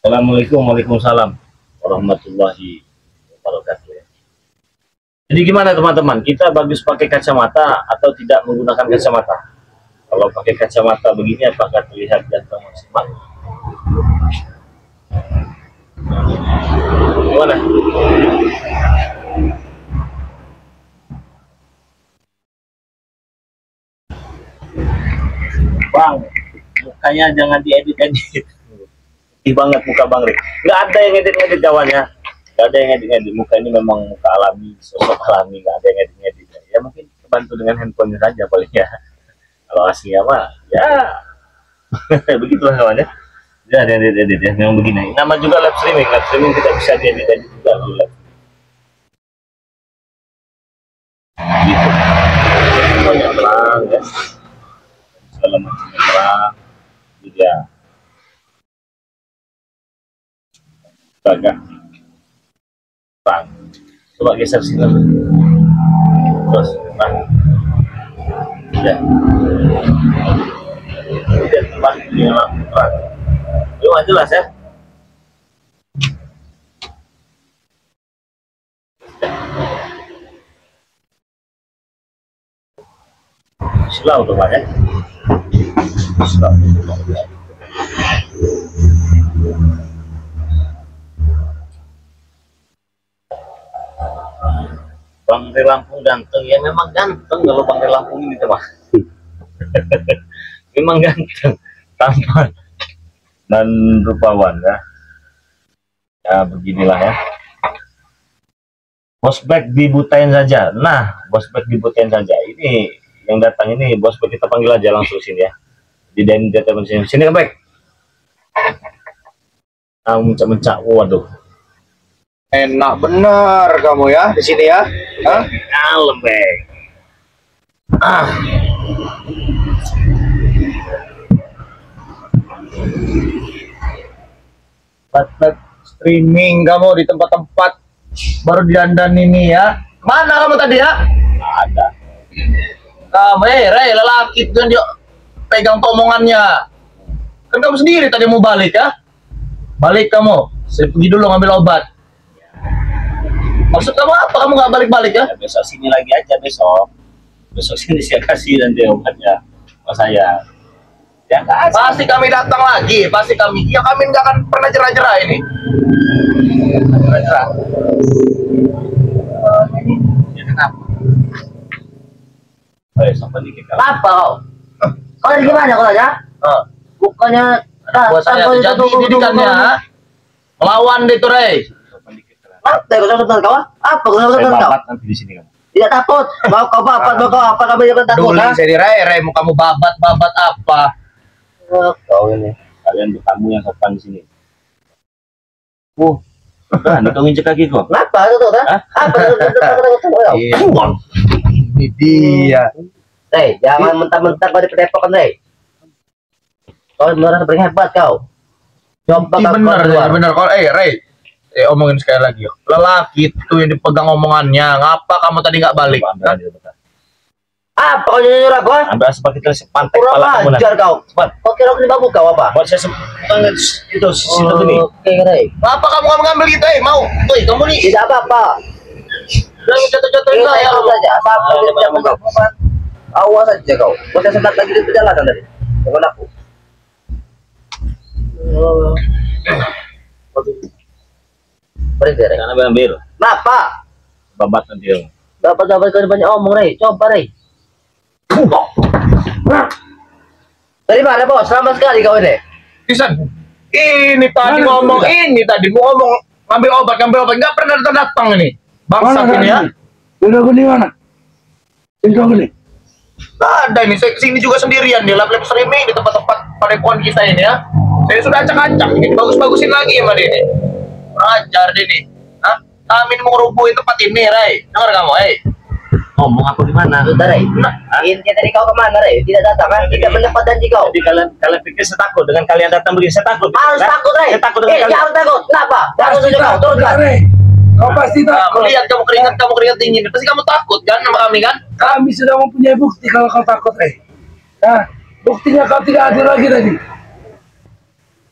Assalamualaikum, waalaikumsalam warahmatullahi wabarakatuh. Jadi gimana teman-teman? Kita bagus pakai kacamata atau tidak menggunakan kacamata? Kalau pakai kacamata begini apakah terlihat ganteng maksimal? Gimana? Bang, mukanya jangan diedit-edit. Banget muka Bang Rik. Nggak ada yang edit-edit kawannya. Nggak ada yang edit-edit. Muka ini memang muka alami, sosok alami. Nggak ada yang edit-edit. Ya mungkin bantu dengan handphone saja paling ya. Kalau aslinya mah ya begitulah kawannya. Ya ada yang edit-edit ya. Memang begini. Nama juga live streaming. Live streaming kita bisa diedit-edit juga. Gitu. Banyak terang ya. Segala macam terang. Juga. Agak bang, coba geser sini terus bang, udah tempat ini bang, belum jelas ya. Slow tuh bang ya, slow. Bang Ri Lampung ganteng ya, memang ganteng kalau Bang Ri Lampung ini teman. Memang ganteng, tampan dan rupawan ya. Ya beginilah ya. Bosbek dibutain saja. Nah, Bosbek dibutain saja. Ini yang datang ini Bosbek, kita panggil aja langsung sini ya. Di teman sini. Sini Bek. Mencak-mencak, waduh. Enak bener kamu ya di sini ya. Hah? Kalem, Bek. Buat streaming kamu di tempat-tempat baru didandan ini ya. Mana kamu tadi ya? Ada. Kamu Ray, lelaki kan dia pegang tomongannya. Kan kamu sendiri tadi mau balik ya? Balik kamu. Saya pergi dulu ngambil obat. Maksud kamu apa? Kamu nggak balik-balik ya? Ya? Besok sini lagi aja besok. Besok sini saya kasih nanti obatnya sama saya. Ya kasih. Pasti kami datang lagi. Pasti kami. Ya kami nggak akan pernah jerah-jerah ini. Jerah-jerah. Ya kenapa? Ayo sampai dikit. Apa kau? Kau dari gimana kau aja? Bukannya buat saya jadi didikannya melawan deh tuh Ray. apa kau takut kau? Apa kau takut kau? Babat nanti di sini kan. Tidak takut. Kau babat kau apa kami jangan takut? Dulu saya di Ray mau kamu babat apa? Kau ini kalian bertamu yang sopan di sini. Berani kau nginjek kaki kau? Kenapa itu tuh? Apa Ini dia. Ray, jangan mentah-mentah kau dipedepokan Ray. Kau benar paling hebat kau. Coba kau bener kalau Ray. Omongin sekali lagi. Lelaki itu yang dipegang omongannya. Ngapa kamu tadi nggak balik? Apa kau nyuruh aku? Ambil asap kita sepantai Kurang kepala kamu ajar kau. Kau kira aku dibangun kau apa? Buat saya itu situ ini. Oke Ray. Ngapa kamu ngambil gitu mau? Tuh kamu nih. Tidak apa-apa. Jangan jatuh-jatuhin saya. saja. Sampai dia menggabungkan. Awas saja kau. Kau saya senang lagi di perjalanan tadi. Dengan aku. Berhenti Ray. Karena ambil. Kenapa? Babat nanti dong. Dapat kau banyak omong Ray. Coba Ray. Dari mana bos? Selamat sekali kau ini. Pisan. Ini tadi ngomong, ini tadi mau ngomong ngambil obat nggak pernah datang ini. Bangsat ini ya. Udah aku di mana? Itu aku nih. Nggak ada ini, saya kesini juga sendirian di live streaming di tempat-tempat padepokan kita ini ya. Saya sudah acak-acak ini, bagus-bagusin lagi sama dia ini. Ajar dia nih. Hah? Kami mau ngerubuhin tempat ini, Ray. Dengar kamu, Ngomong aku di mana? Sudah Ray. Inti dari kau kemana Ray? Tidak datang kan? Tidak mendapat janji kau. Jadi kalian pikir saya takut dengan kalian datang begini? Saya takut. Harus kan? takut Ray. Saya takut dengan kalian. Jangan takut. Kenapa? Jangan Pasti tunjuk kau. takut, Turunkan. Ray. Kau pasti takut. Lihat kamu keringat dingin. Pasti kamu takut kan sama kami kan? Kami sudah mempunyai bukti kalau kau takut, Ray. Nah, buktinya kau tidak hadir lagi tadi.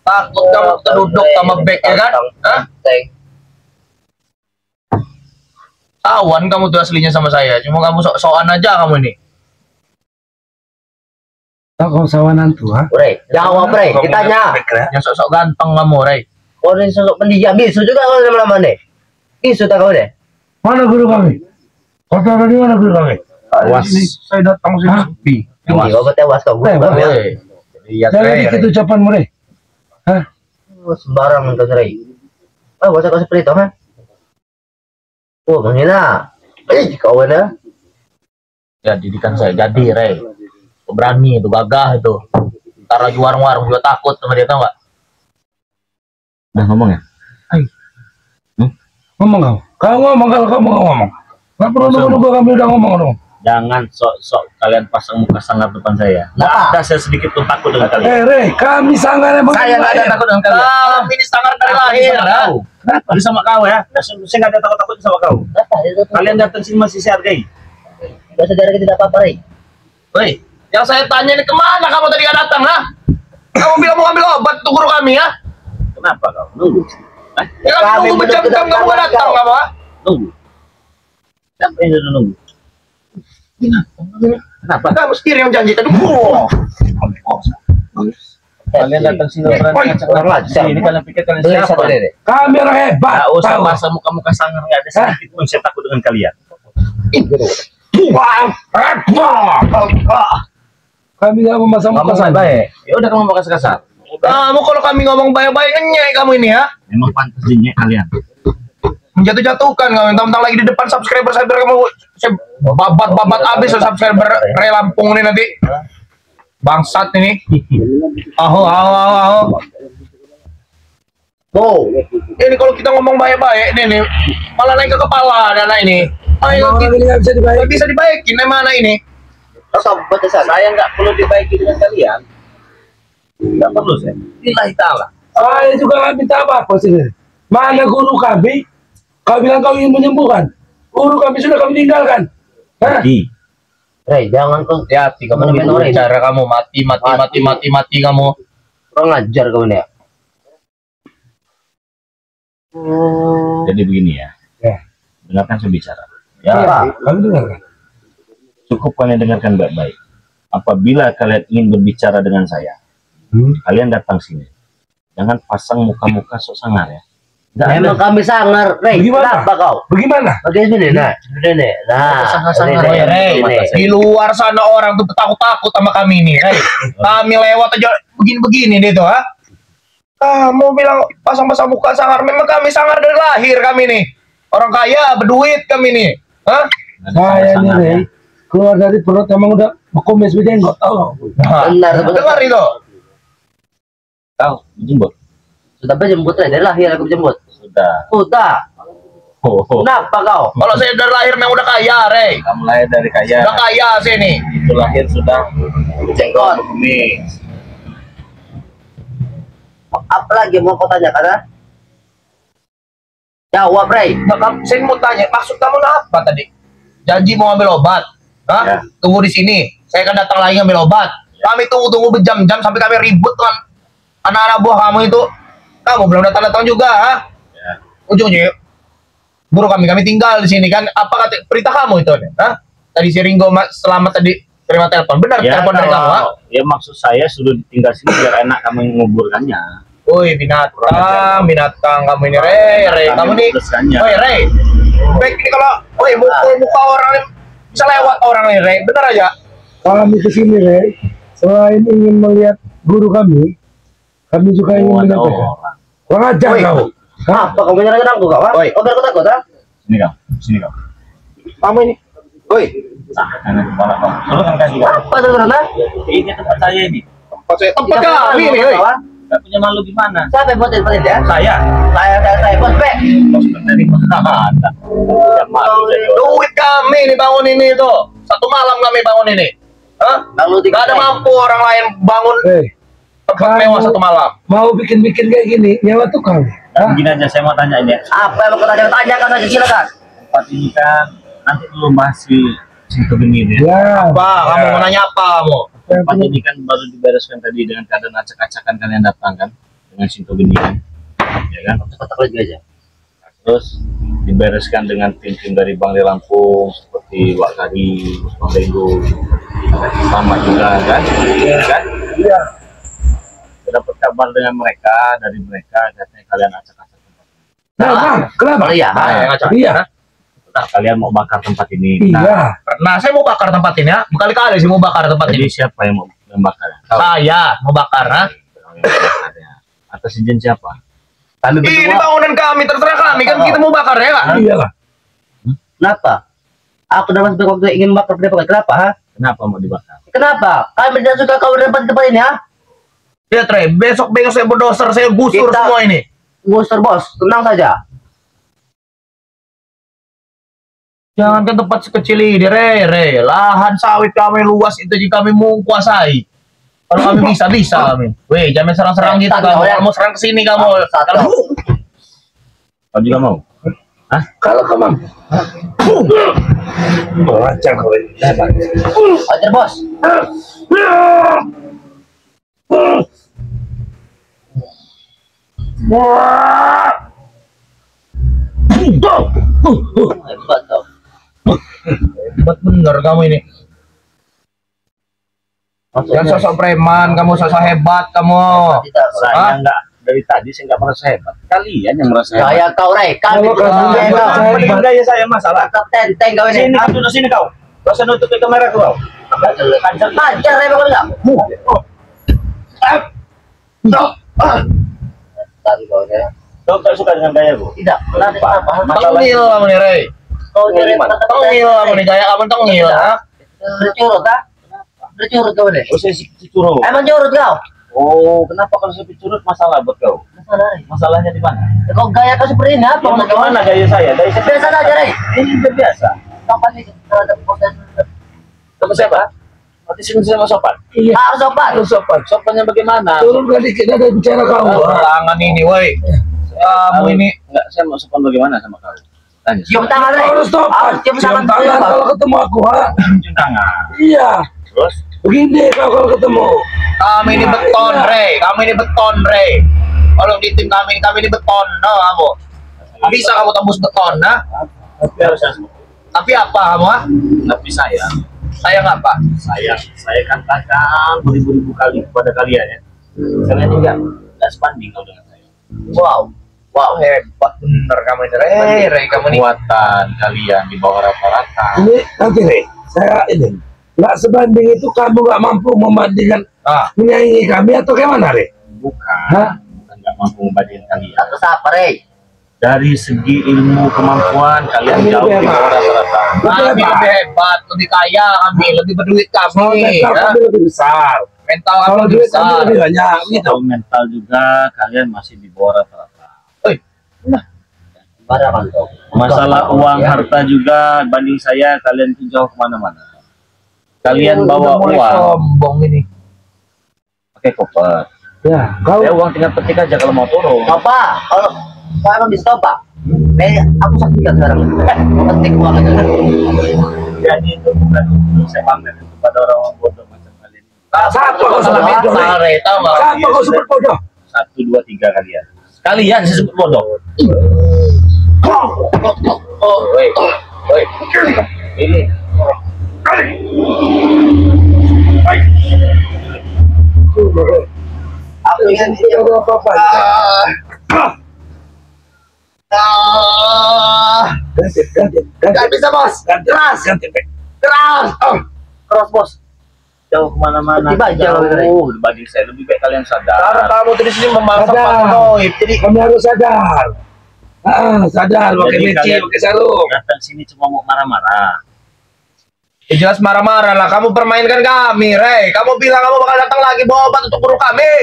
Takut kamu terduduk sama bek ya kan? Hah? Tawan kamu tuh aslinya sama saya. Cuma kamu sok-sokan aja kamu ini. Tak kau sawanan tuh, ha? Bre, jawab Bre, ditanya. Yang sok-sok ganteng kamu, Ray. Kau ini sosok pendiam, bisu juga kau lama-lama nih. Bisu tak kau deh. Mana guru kami? Kau tahu di mana guru kami? Awas. Saya datang sini sepi. Ini kau tewas kau. Lihat Jadi Ray. itu ucapan mereka. Hah? Sembarang kau Ray. Oh, gak usah kau seperti itu, ha? Oh, menghina. Kau mana? Ya, didikan saya jadi, Ray. Berani itu, gagah itu. Ntar lagi warung-warung juga takut sama dia, tau nggak? Udah ngomong ya? Ngomong kau. Kau ngomong kalau kamu ngomong. Nggak perlu nunggu kami udah ngomong dong. Jangan sok-sok kalian pasang muka sangar depan saya. Nggak ada saya sedikit pun takut dengan kalian. Rey, kami sangat emang. Saya nggak ada takut dengan kalian. Kami ini sangat dari lahir, ha? Kenapa? Sama kau ya? Saya nggak ada takut-takut sama kau. Kalian datang sini masih saya hargai. Gak saudara kita tidak apa-apa, Ray. Woi, yang saya tanya ini kemana kamu tadi nggak datang, ha? Kamu bilang mau ambil obat untuk guru kami, ya? Kenapa kau? Nunggu. Ya kami nunggu berjam-jam kamu nggak datang, kamu, ha? Nunggu. Siapa yang sudah nunggu? Kenapa? Kamu sendiri yang janji tadi. Kalian datang sini berani Orang lajar. ini kalian pikir kalian Beli siapa? satu deh. Kami orang hebat. Nggak usah tahu. masa muka-muka sangar, nggak ada sedikit pun saya takut dengan kalian. Kami nggak mau masa muka sana. baik. Ya udah kamu mau kasar-kasar. Kamu kalau kami ngomong baik-baik ngenyek kamu ini, ya? Memang pantas dinyek kalian. Menjatuh-jatuhkan kamu, mentang-mentang lagi di depan subscriber kamu, saya babat habis subscriber Ray Lampung ini nanti. Bangsat ini. Aho. Wow. Ini kalau kita ngomong baik-baik nih, malah naik ke kepala dana ini. Ayo, Ini nggak bisa dibayar. nggak bisa dibaikin, mana ini? Sobat desa. Saya nggak perlu dibaiki dengan kalian. Nggak perlu saya. Lillahi ta'ala. Saya juga nggak minta apa-apa sih. Mana guru kami? Kau bilang kau ingin menyembuhkan. Guru kami sudah kami tinggalkan. Hah? Di. Ray, jangan kau Hati-hati kamu Mana gitu Ray? cara kamu mati kamu. kurang ajar kau ini ya. Jadi begini ya. Ya. Dengarkan saya bicara. Ya, Apa? Kami dengarkan. Cukup kalian dengarkan baik-baik. Apabila kalian ingin berbicara dengan saya, kalian datang sini. Jangan pasang muka-muka sok sangar ya. Nggak ada. Emang kami sangar, Ray. Bagaimana? Kenapa kau? Bagaimana? Oke, sini, nah. Sini, nah. sangar-sangar Sini, ya, Ray. sini. Di luar sana orang tuh takut-takut sama kami nih, Ray. Kami lewat aja begini-begini deh tuh, ha? Kamu bilang pasang-pasang muka sangar, memang kami sangar dari lahir kami nih. Orang kaya, berduit kami nih. Hah? Nggak ada Saya nih, sangar-sangar ya. Rey. Keluar dari perut emang udah berkomis bejenggot, tahu? Nah, Benar, benar. dengar itu. Kau jemput. Sudah berjemput, Ray. Dari lahir aku berjemput. Sudah. Udah. Oh, Kenapa kau? Kalau saya dari lahir memang udah kaya, Ray. kamu lahir dari kaya. Udah kaya sini. Itu lahir sudah Jenggot. kumis. Apa lagi mau kau tanyakan, ha? Jawab, Ray. Nah, saya mau tanya, maksud kamu apa tadi? Janji mau ambil obat? Hah? Ya. Tunggu di sini. Saya akan datang lagi ambil obat. Kami tunggu berjam-jam sampai kami ribut dengan anak-anak buah kamu itu. Kamu belum datang-datang juga, ha? Ya. Ujungnya, guru kami tinggal di sini kan. Apa kata perintah kamu itu? Hah? Tadi si Ringo selamat tadi terima telepon. Benar Ya, telepon dari kamu, ha? ya maksud saya sudah tinggal sini biar enak kamu menguburkannya. Woi binatang kamu ini, Ray. Kamu nih, Memutuskannya. woi Ray. Baik ini kalau, woi muka orang ini bisa lewat orang ini, Ray. Bener aja. Kami kesini, Rey. Selain ingin melihat guru kami juga ingin Oh, ada menyampaikan. orang. Kurang ajar Woi. kau. Apa kau menyerang aku, kau, ha? Oi. Kau biar aku takut, ha? Sini kau, sini kau. Kamu ini, woi. Kanan kepala kau. Turunkan kaki kau. Apa sebenarnya? Ini tempat saya ini. Tempat kami ini, woi. Gak punya malu gimana? Siapa yang buat tempat ini, ya? Saya. Saya, bos, Be. Bos dari mana? Punya malu jadi orang. Duit kami nih bangun ini tuh. Satu malam kami bangun ini. Hah? Bang Ludi, Gak ada mampu orang lain bangun Rey, tempat Kamu- mewah satu malam. mau bikin-bikin kayak gini, nyawa tuh kau. Hah? Gini aja saya mau tanya ini. Apa yang mau kau tanyakan aja, silakan. Tempat ini kan nanti dulu masih situ gini ya. Ya. Apa? Kamu mau nanya apa kamu? Tempat ini kan baru dibereskan tadi dengan keadaan acak-acakan kalian datang kan. Dengan dengan sinto genian, ya kan? Kotak lagi aja. Terus dibereskan dengan tim-tim dari Bang di Lampung seperti Wak Kadi, Bang Denggo, sama juga kan? Iya kan? Iya. Dapat kabar dengan mereka, dari mereka katanya kalian acak-acak tempat ini. Nah, kenapa? Oh iya. Iya. Nah, kalian mau bakar tempat ini. Iya. Nah, saya mau bakar tempat ini ya. Berkali-kali sih mau bakar tempat Jadi ini. siapa yang mau membakar? Saya mau bakar, ha? Atas izin siapa? Kami Ini berdua. bangunan kami, terserah kami kan kita mau bakar ya, Kak? Iya lah. Kenapa? Aku dapat waktu ingin bakar Padepokan. Kenapa? Ha? Kenapa mau dibakar? Kenapa? Kami tidak suka kau dapat tempat ini, ha? Lihat, Rey, besok saya berdoser, saya gusur Kita- semua ini. Booster bos, tenang saja. Jangan ke tempat sekecil ini, Rey. Lahan sawit kami luas itu jika kami mau kuasai. Kalau kami bisa kami. Weh, jangan serang-serang gitu Tak, kamu. ya. Kamu serang ke sini kamu. Satu. Kalau Kau juga mau? Kalau kamu lancar kau ini. Hebat. Wajar bos. Hebat kau. hebat bener kamu ini. Jangan Maksudnya sosok preman, kamu sosok hebat kamu. tidak. Saya enggak, dari tadi saya enggak merasa hebat. Kalian yang merasa hebat. Saya kau Rey, kami Kalau tidak kamu suka hebat, kau. saya Paling gaya saya masalah. Tetap tenteng kau ini. Sini kau duduk sini kau. Kau usah nutup kamera kau. Hajar Rey pokoknya. Tadi kau ya. Kau tak suka dengan gaya gua? Tidak. Kenapa? Tengil kamu nih, Rey. Kau jadi Tengil kamu nih, gaya kamu tengil, ha? Bercurut kah? Bercurut kau ini. Oh, saya curut. Emang curut kau? Oh, kenapa kalau saya curut masalah buat kau? Masalah Rey. Masalahnya di mana? Kau gaya kau seperti ini apa? Ya, bagaimana gaya saya? Gaya saya Biasa saja Rey. ini sudah biasa. Kapan nih terhadap proses Kamu siapa? Nanti sini saya mau sopan. Iya. harus sopan. Harus sopan. Sopannya bagaimana? Turunkan dikit ada bicara kau. Tangan ini, woi. Kamu ini enggak, saya mau sopan bagaimana sama kau? Tanya. Cium tangan Rey. Harus sopan. Harus cium Cium tangan. tangan kalau ketemu aku, ha? Cium tangan. Iya. Terus Begini kau kalau ketemu. kami ini beton, Iya. Rey. Kami ini beton, Rey. Kalau di tim kami ini beton, no kamu. Bisa kamu tembus beton, nah? tapi harus Tapi apa kamu, ha? tapi Sayang apa? saya katakan beribu-ribu kali kepada kalian ya. Kalian enggak sebanding kau dengan saya. Wow. Wow, hebat bener kamu ini, Rey. Kamu ini. Kekuatan kalian di bawah rata-rata. Ini nanti Rey, saya ini nggak sebanding itu kamu nggak mampu membandingkan menyaingi kami atau gimana Rey? Bukan. Hah? Bukan nggak mampu membandingkan kalian. Atau siapa Rey? Dari segi ilmu kemampuan kalian Kami jauh lebih di bawah hebat. rata-rata. Kami lebih hebat, lebih kaya kami, lebih berduit kami. Mental Ya. kami lebih besar. Mental kami Kalau lebih duit kami besar. lebih banyak. Gitu. Kalau mental juga kalian masih di bawah rata-rata. Barang kau. Masalah uang, harta juga banding saya kalian itu jauh kemana-mana. Kalian bawa Udah mulai uang sombong ini. pakai koper. Ya, kau Ya uang tinggal petik aja kalau mau turun. Coba kalau kau emang bisa coba. Aku saksikan sekarang. Ketik uang itu. Jadi itu bukan untuk saya pamer kepada orang-orang bodoh macam kalian. siapa kau sebut bodoh Rey? Rey, tahu nggak? Siapa kau sebut bodoh? 1, 2, 3 kalian. Kalian saya sebut bodoh. Oh, woi. Woi. Ini Aku ingin Tidak ada apa-apa. Ganti. Nggak bisa, bos. Keras. Ganti. Keras. keras bos. Jauh kemana-mana. Tiba jauh, Rey. Dibanding saya lebih baik kalian Karena sadar. kamu tuh di sini memaksa Sadar. Pak Noib. Jadi Kami harus sadar. Sadar pakai Jadi peci, kalian- pakai sarung. Datang sini cuma mau marah-marah. ya jelas marah-marah lah. Kamu permainkan kami, Rey. Kamu bilang kamu bakal datang lagi bawa obat untuk guru kami.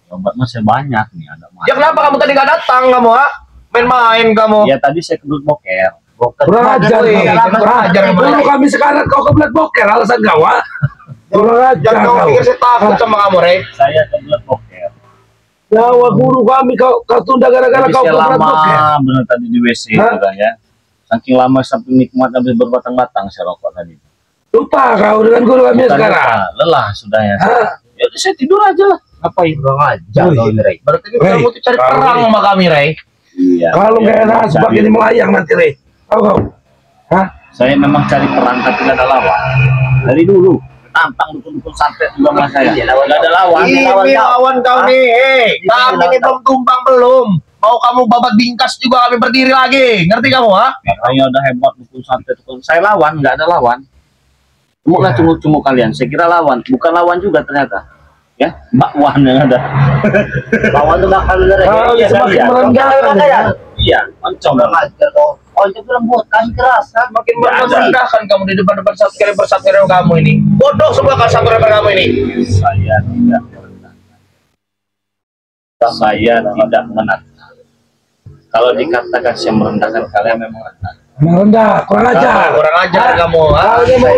Obat masih banyak nih ada. Ya kenapa kamu tadi nggak datang kamu, ha? Main-main kamu. Ya tadi saya kebelet boker. Kurang ajar Woi, kau. kurang ajar kamu. Dulu kami sekarang kau kebelet boker alasan kau, ha? Kurang ajar Jangan kamu kau. pikir saya takut sama kamu, Rey. Saya kebelet boker. Nyawa guru kami kau tunda gara-gara Jadi kau saya kebelet boker. lama bener tadi di WC Hah? juga ya. Saking lama sampai nikmat habis berbatang-batang saya rokok tadi. Lupa kau dengan guru kami Bukan sekarang. lupa, lelah sudah ya. Hah? Ya udah saya tidur aja lah. Ngapain? Kurang ajar Wih. kau nih, Rey. Berarti Rey, kamu tuh cari perang kali. sama kami, Rey. Iya. Kalau nggak enak sebab ini melayang nanti, Rey. Tahu kau? Hah? Saya memang cari perang tapi tidak ada lawan. Dari dulu tantang dukun-dukun santet juga sama saya. Iya, lawan Nggak ada lawan. Ini lawan kau Hah? nih, Ini kami lawan ini kau. belum tumbang belum. Mau kamu babat bingkas juga kami berdiri lagi. Ngerti kamu, ha? Katanya udah hebat dukun santet. Saya lawan, nggak ada lawan. Cuma Ya. cunguk-cunguk kalian. Saya kira lawan, bukan lawan juga ternyata. Ya, bakwan yang ada. Lawan tuh bakal bener, Rey. Kalau Iya, semakin iya. merendahkan ya. Iya, oncom. Kurang ajar kau. Oh, itu lembut, kasih keras. Hah? Makin Nggak ada. merendahkan kamu di depan-depan subscriber kamu ini. Bodoh semua kan subscriber kamu ini. Saya tidak merendahkan. Saya tidak menantang. Kalau dikatakan saya merendahkan kalian memang rendah. Merendah, kurang ajar. Kurang ajar kamu, ha? Kalau dia mau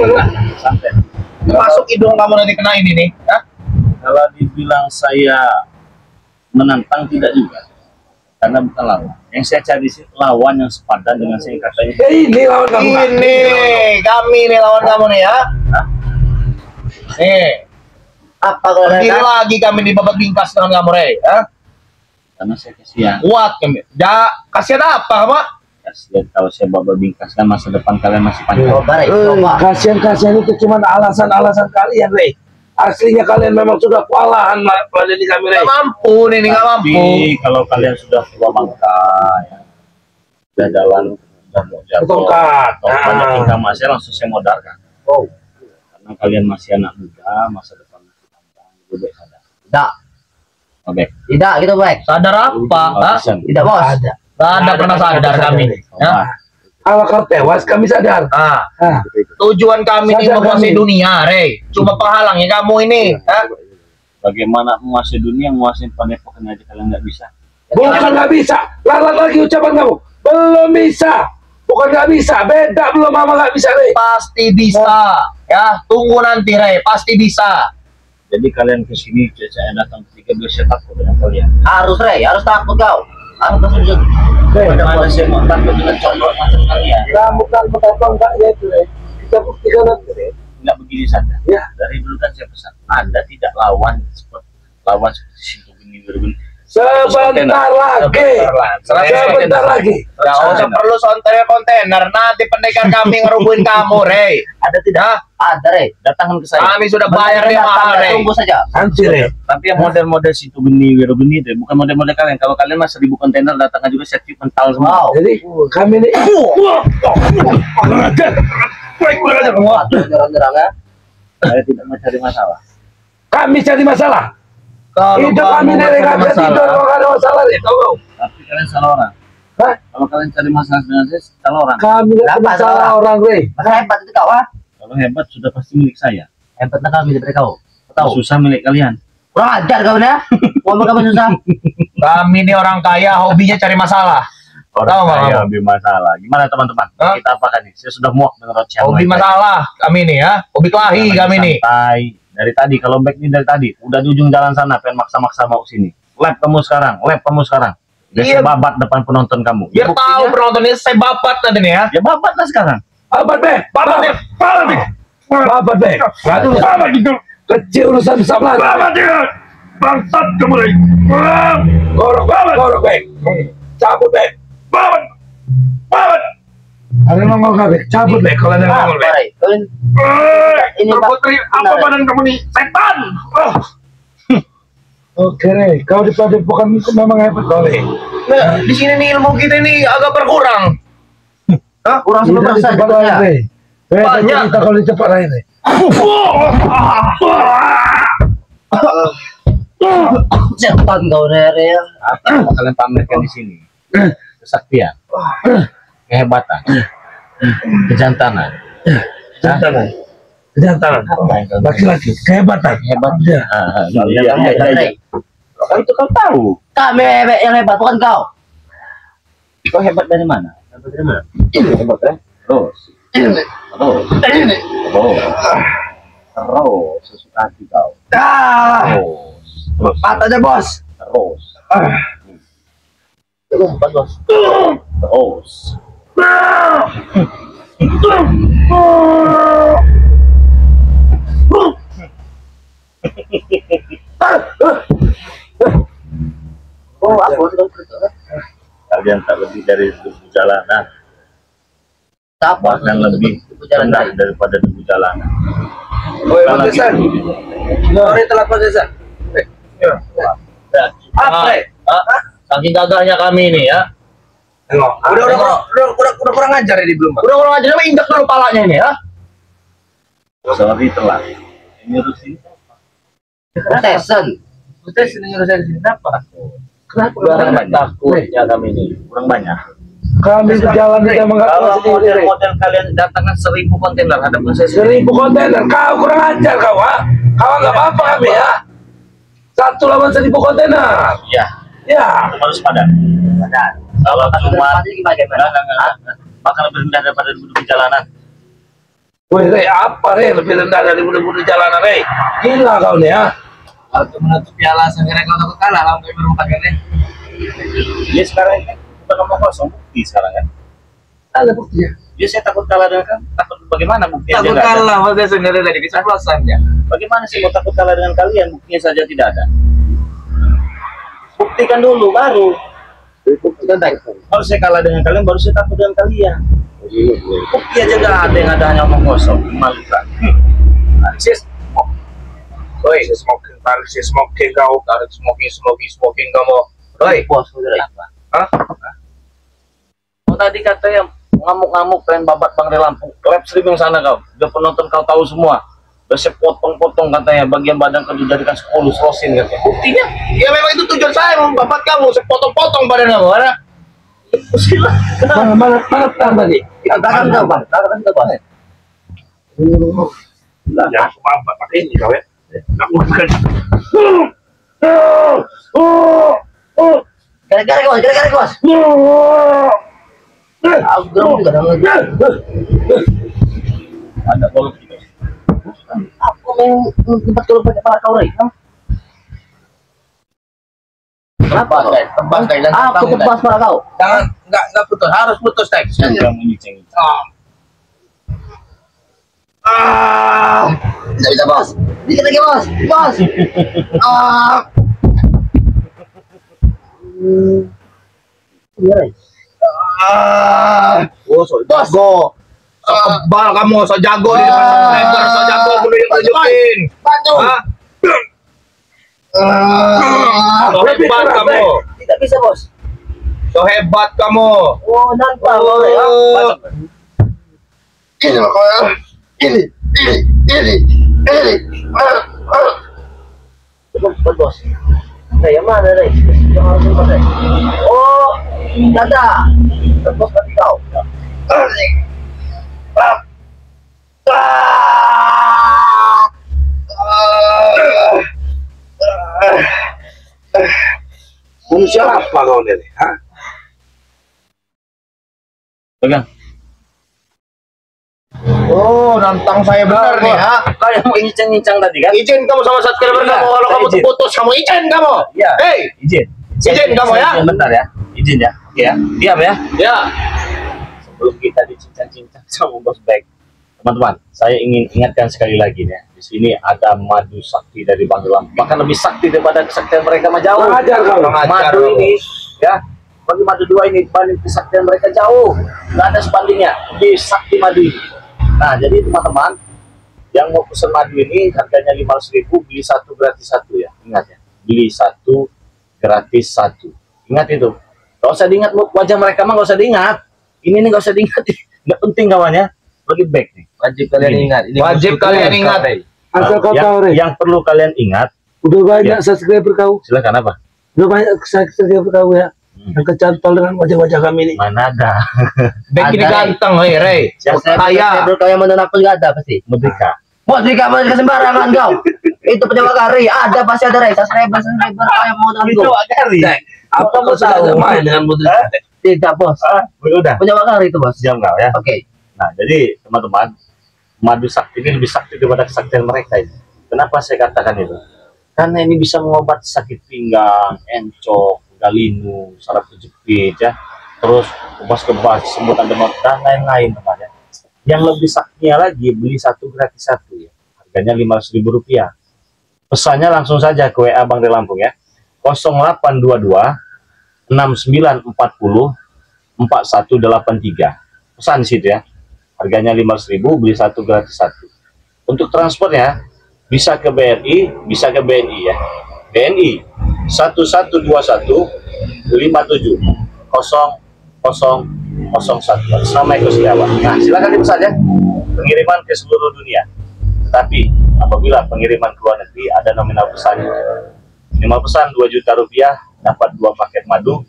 Santet. Masuk hidung kamu nanti kena ini nih, ha? Kalau dibilang saya menantang tidak juga, karena bukan lawan. Yang saya cari sih lawan yang sepadan dengan saya katanya. ini lawan kamu. Kak. Ini kami nih lawan kamu nih, ya. Hah? Nih, Apa kau berdiri lihat? lagi kami di babak bingkas dengan kamu, Rey, ha? Karena saya kasihan. Kuat kami. Ya, kasihan apa, Pak? Kasihan kalau saya bawa bingkas kan masa depan kalian masih panjang. Coba, Rey. Coba. Kasihan-kasihan itu cuma alasan-alasan kalian, Rey. Aslinya kalian memang sudah kewalahan pada di kami, Rey. Nggak mampu nih, nggak mampu. Tapi kalau kalian sudah tua bangka, ya, sudah jalan, sudah mau jatuh, Tongkat. atau banyak tingkah masih langsung saya modalkan. Oh, Karena kalian masih anak muda, masa depan masih panjang, lebih baik sadar. tidak. Oh, baik. Tidak, gitu, baik. Sadar apa? Oh, Ha? pesan. Tidak, bos. Ada. Nggak ada pernah sadar kami. Ya? Kalau kau tewas, kami sadar. Ah, Ah, tujuan kami ini Sadar menguasai kami. dunia, Rey. Cuma penghalangnya kamu ini. Ha? Bagaimana menguasai dunia, menguasai padepokan aja kalian nggak bisa. bukan nggak bisa. Lalat lagi ucapan kamu. Belum bisa. Bukan nggak bisa. Beda belum sama nggak bisa, Rey. Pasti bisa. Ya, tunggu nanti, Rey. Pasti bisa. Jadi kalian kesini, saya datang ketika saya takut dengan kalian. Harus, Rey. Harus takut kau. Harus takut. Rey, Bagaimana saya mau takut dengan condok macam kalian? kamu kan betapa enggaknya itu, Rey. Kita buktikan nanti, Rey. Nggak begini saja. Ya. Dari dulu kan saya pesan, Anda tidak lawan seperti Sintu Geni Wirguni. Sebentar lagi. Sebentar lagi. Nggak usah perlu kontainer. Nanti pendekar kami ngerubuhin kamu, Rey. Ada tidak? Ada, Rey. Datangkan ke saya. Kami sudah bayar dia mahal, Rey. Tunggu saja. Nanti, Rey. Tapi yang model-model Sintu Geni Wirguni itu bukan model-model kalian. Kalau kalian mah 1000 kontainer datangkan juga saya mental semua. Wow. Jadi kami ini kurang ajar. Kurang ajar kamu. Nyerang-nyerang, ya. Saya tidak mencari masalah. Kami cari masalah. Kalau Hidup kami dari nggak ada kagak tidur kalau nggak ada masalah nih, tahu kau? Tapi kalian salah orang. Hah? Kalau kalian cari masalah dengan saya, salah orang. Kami nggak ada Kenapa masalah salah? orang, Rey. Masa hebat itu kau, ah? Kalau hebat sudah pasti milik saya. Hebatnya kami daripada kau. Tahu? Susah milik kalian. Kurang ajar kau, ya. Ngomong kamu susah. Kami ini orang kaya, hobinya cari masalah. Tahu nggak Orang kamu? kaya hobi masalah. Gimana teman-teman? Hah? Kita apakan nih? Saya sudah muak dengan ocehan. Hobi masalah kami nih, ya. Hobi kelahi kami nih. Santai. Dari tadi, kalau back nih dari tadi, udah di ujung jalan sana, pengen maksa-maksa mau sini. Lab kamu sekarang, lab kamu sekarang. Biar Iya. saya babat depan penonton kamu. Biar Buktinya, tahu penontonnya saya babat nanti nih, ya. ya babat lah sekarang. Babat, Be. Babat, Be. Aduh, babat gitu. Kecil urusan besar lagi. Babat, bangsat kamu, Rey. Gorok, Be. Cabut, Be. Babat. Ada nongol nggak, Be? Cabut, Be. Kalau ada nongol, Be. Apa, Rey? Kau ini- ini, Pak. apa badan kamu nih? Setan! Oke, Rey. Kau di padepokan itu memang hebat, kau, Rey. Nah, di sini nih ilmu kita ini agak berkurang. Hah? Kurang Tidak 10% di tempat gitu, lain, ya. Rey. Beda Banyak. cerita kalau di tempat lain, Rey. Setan kau, Rey. Apa yang mau kalian pamerkan di sini? Kesaktian, kehebatan, kejantanan. Kejantanan. Laki-laki. Kehebatan. Hebat. Ya. Iya. Kan itu kau tahu. Kami yang hebat, bukan kau. Kau hebat dari mana? Hebat dari mana? Hebat ya? Terus. Terus sesuka hati kau. Terus. Patahnya, bos. Terus. Empat, bos. Terus. Oh, aku sudah kerja. Kalian tak lebih dari debu jalanan, Apa? bahkan lebih rendah daripada debu jalanan. Oi, Bukan Mas lagi Hasan. Sorry telat Mas Hasan. Apa? Saking gagahnya kami ini ya. Udah kurang ajar ini belum, Bang. Udah orang aja injak dulu palanya ini ya. Sorry telat. Ini Rusi. Tesan. Kita sini nyuruh saya sini apa? Kenapa? Kurang takutnya kami ini. Kurang banyak. Kami berjalan tidak Kalau mengatakan sendiri. model-model kalian datangkan 1000 kontainer, ada pun saya 1000 kontainer. Kau kurang ajar kau, ha? Kau nggak apa-apa kami ya. 1 lawan 1000 kontainer. Ya, Ya. itu baru sepadan. Kalau cuma enggak. Bahkan lebih rendah daripada debu jalanan. Woi, Rey, apa Rey? Lebih rendah dari budak-budak jalanan, Rey. Gila kau nih, ya. Untuk menutup piala sendiri kalau takut kalah sampai berempat kali. Dia sekarang kan bukan nomor kosong, bukti sekarang kan. Ada buktinya. Dia saya takut kalah dengan kan, takut bagaimana buktinya Takut nggak ada. kalah maksudnya sendiri dari keceplosannya. Bagaimana sih mau takut kalah dengan kalian, buktinya saja tidak ada. Buktikan dulu baru. Kalau saya kalah dengan kalian, baru saya takut dengan kalian. Bukti aja nggak ada, yang ada hanya omong kosong, memalukan. Sis, oi, smoking kau, tarik smoking kamu. Oi, Bos, udah Rey. hah? Oh, tadi katanya ngamuk-ngamuk pengen babat Bang Rey Lampung. Live streaming sana kau. Udah penonton kau tahu semua. Udah saya potong-potong katanya bagian badan kau dijadikan 10 rosin katanya. Buktinya Ya memang itu tujuan saya membabat kamu, sepotong-potong badan kamu, ada? Mana tadi? Katakan kau, Bang. Katakan kau, Bang. Ya, aku apa pakai ini kau ya. Aku bukan. Gara-gara kau, Bos. Aku gerung juga dengan ada golok gitu. aku main tempat kalau pakai kepala kau, Rey. Kenapa? Tebas, guys, dan Aku tebas kepala kau. Jangan, enggak putus, harus putus teks. Sudah menyiceng-nyiceng. Bisa, Bos. Dikit lagi, Bos. Bos. Iya, Rey. So jago. So kebal kamu, so jago di depan subscriber, so jago dulu yang tunjukin. Bantu. Hah? So hebat kamu. Tidak bisa, Bos. So hebat kamu. Oh, nantang kau, Rey. Ini loh kau. Ini. Cepat, Bos. Rey, yang mana, Rey? Yang harus cepat, Rey. Oh, dada. Tebas kaki kau. Manusia apa kau nih? Ha? Pegang. Oh, nantang saya benar nih, ha? Kalian mau nyincang-nyincang tadi kan? Izin kamu sama subscriber Iya, kamu, kalau saya kamu izin. putus, kamu izin kamu. Iya. Hei, Izin. Izin kamu ya? Izin bentar ya. Izin ya. Oke ya. Diam ya. ya. Sebelum kita dicincang-cincang sama Bos Baik. Teman-teman, saya ingin ingatkan sekali lagi ya. Di sini ada madu sakti dari Bang Rey Lampung. Bahkan lebih sakti daripada kesaktian mereka mah jauh. Kurang ajar kau. Madu ini ya, bagi madu 2 ini dibanding kesaktian mereka jauh, nggak ada sebandingnya di sakti madu ini. Nah, jadi teman-teman yang mau pesan madu ini harganya 500.000, beli 1 gratis 1 ya, ingat ya, beli 1 gratis 1, ingat itu. Gak usah diingat wajah mereka mah, gak usah diingat, ini nih gak usah diingat, nggak penting kawannya, bagi back nih. Wajib kalian ingat. Wajib kalian ingat. Asal kau tahu, Rey. yang perlu kalian ingat, Udah banyak Ya. subscriber kau. silakan apa? Udah banyak subscriber kau ya. Yang kecantol dengan wajah-wajah kami ini. Mana ada? Back ini Ada, ganteng, Rey. Kaya. Kau yang menonton aku juga ada pasti. Merdeka. Bos, jika mau sembarangan kau. Itu penyewa kari. Ada pasti ada, Rey. Subscriber kau yang mau nonton. Agari. Apa kau sudah main dengan model? Tidak, Bos. Udah. Penyewa kari itu, Bos. Diam kau ya. Oke. Nah, jadi teman-teman, madu sakti ini lebih sakti daripada kesaktian mereka ini. Kenapa saya katakan itu? Karena ini bisa mengobati sakit pinggang, encok, galinu, saraf kejepit ya, terus kebas-kebas, sembutan demam dan lain-lain teman ya. Yang lebih saktinya lagi, beli 1 gratis 1 ya. Harganya Rp500.000. Pesannya langsung saja ke WA Bang Rey Lampung ya. 0822 6940 4183. Pesan di situ ya. Harganya 500.000, beli satu gratis satu. Untuk transportnya bisa ke BRI, bisa ke BNI ya. BNI 1121 00001 sama Eko Setiawan. Nah, silakan dipesan ya. Pengiriman ke seluruh dunia. Tetapi apabila pengiriman ke luar negeri ada nominal pesannya. Minimal pesan 2 juta rupiah, dapat 2 paket madu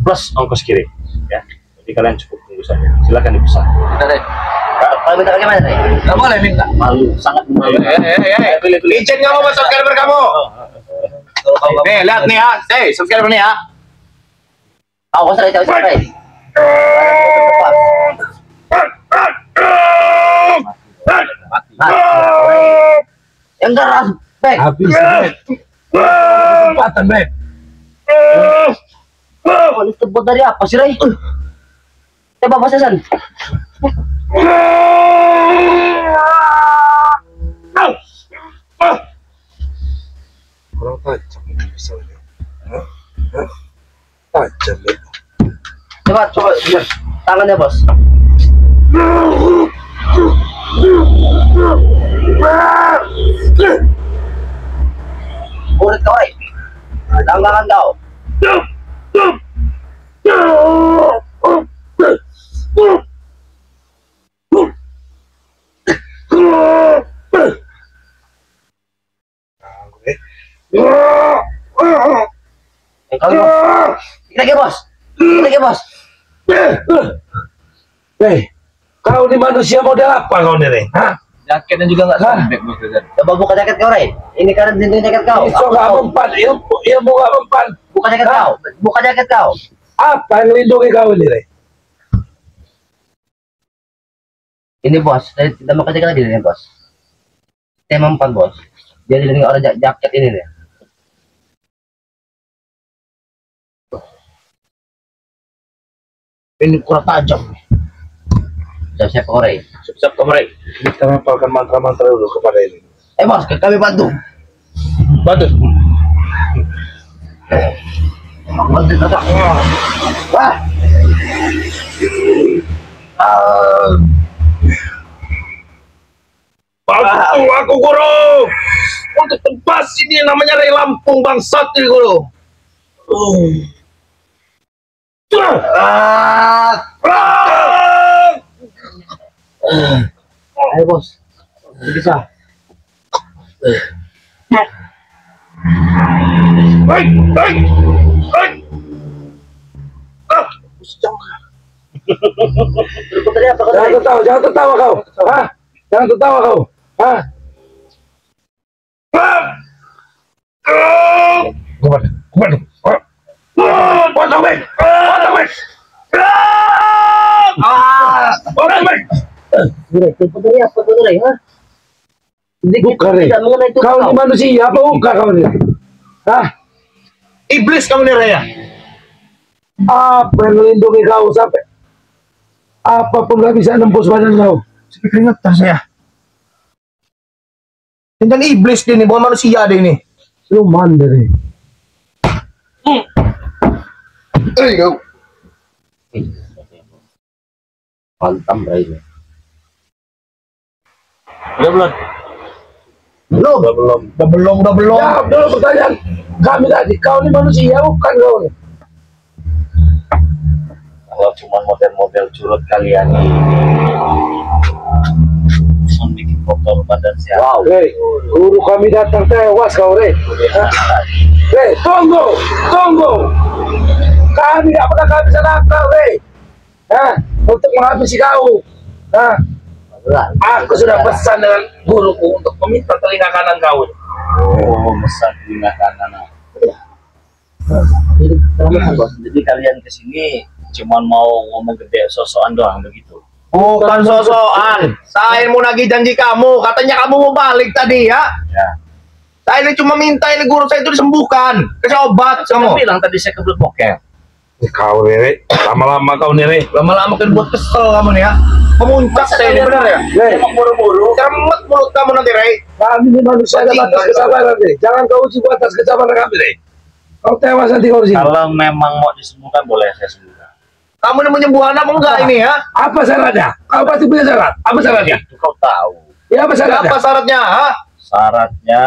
plus ongkos kirim ya. Jadi kalian cukup tunggu saja. Silakan dipesan. Kalau minta bagaimana, Rey? Nggak boleh minta. Malu, sangat malu. Pilih. Izin nggak mau subscriber kamu? Nih, lihat nih ya. Subscriber nih ya. Awas, Rey, awas, Rey. Yang keras, Bek. Habis, Bek. Kesempatan, Bek. Ini tebut dari apa sih, Rey? Coba Mas Hasan. Kurang tajam ini pisaunya. Tajam, Bek. Coba, tangannya, Bos. Urit kau, Rey. Tangan kau. Ini lagi, Bos. Hei, kau ini manusia model apa kau nih, Rey? Hah? Jaketnya juga nggak Hah? sobek bos. Coba buka jaket kau, Rey. Ini kan jaket kau. Itu nggak mempan, ilmu nggak mempan. Buka jaket kau. Buka jaket kau. Apa yang melindungi kau ini, Rey? Ini, Bos. Kita mau jaket lagi nih, Bos. Kita mempan, Bos. Dia dilindungi oleh jaket ini nih. Ini kurang tajam. Siap-siap kau, Rey. Siap kemarin. Kita mempalkan mantra-mantra dulu kepada ini. Bos, kami bantu. Bantu. Bantu, kakak. Wah. Bantu aku guru. Untuk tebas ini namanya Rey Lampung bangsat ini guru. Ayo, Bos. Bisa. Jangan tertawa kau. Hah? Jangan tertawa kau. Hah? Kemana? Potong, Bek. Bukan, Rey. Kau ini manusia apa bukan kau ini? Hah? Iblis kamu nih Raya. Apa yang melindungi kau sampai apapun gak bisa nembus badan kau? Sampai keringetan saya. Ini kan iblis dia nih, bukan manusia dia ini. Lumayan deh. Kau. Mantap, Rey. Udah belum? Udah belum. Jawab dulu pertanyaan kami tadi. Kau ini manusia bukan kau ini? Kalau cuma model-model curut kalian ini bikin kotor badan siapa? Wow. Rey, guru kami datang tewas kau, Rey. Rey, tunggu. Kami tidak pernah kehabisan akal, Rey. Untuk menghabisi kau. Aku sudah pesan dengan guruku untuk meminta telinga kanan kau. Oh, besar telinga kanan. Jadi kalian kesini cuma mau ngomong gede sosokan doang begitu? Bukan sosokan. Saya mau nagih janji kamu. Katanya kamu mau balik tadi ya. Ya. Saya ini cuma minta ini guru saya itu disembuhkan. Kasih obat Kamu kamu. bilang tadi saya kebelet boker. Kau, Rey. Lama-lama kau nih, Rey. Lama-lama kan buat kesel kamu nih ya. Memuncak saya ini benar ya. Rey, Emang buru-buru. Cemet mulut kamu nanti Rey. kami ini manusia ada batas kesabaran, Rey. Jangan kau uji batas kesabaran kami, Rey. Kau tewas nanti kau di sini. Kalau memang mau disembuhkan boleh saya sembuhkan. Kamu ini menyembuhkan apa enggak ini ya? Apa syaratnya? Kau pasti punya syarat. Apa syaratnya? Itu kau tahu. Ya apa syaratnya? Apa syaratnya? Ha? Syaratnya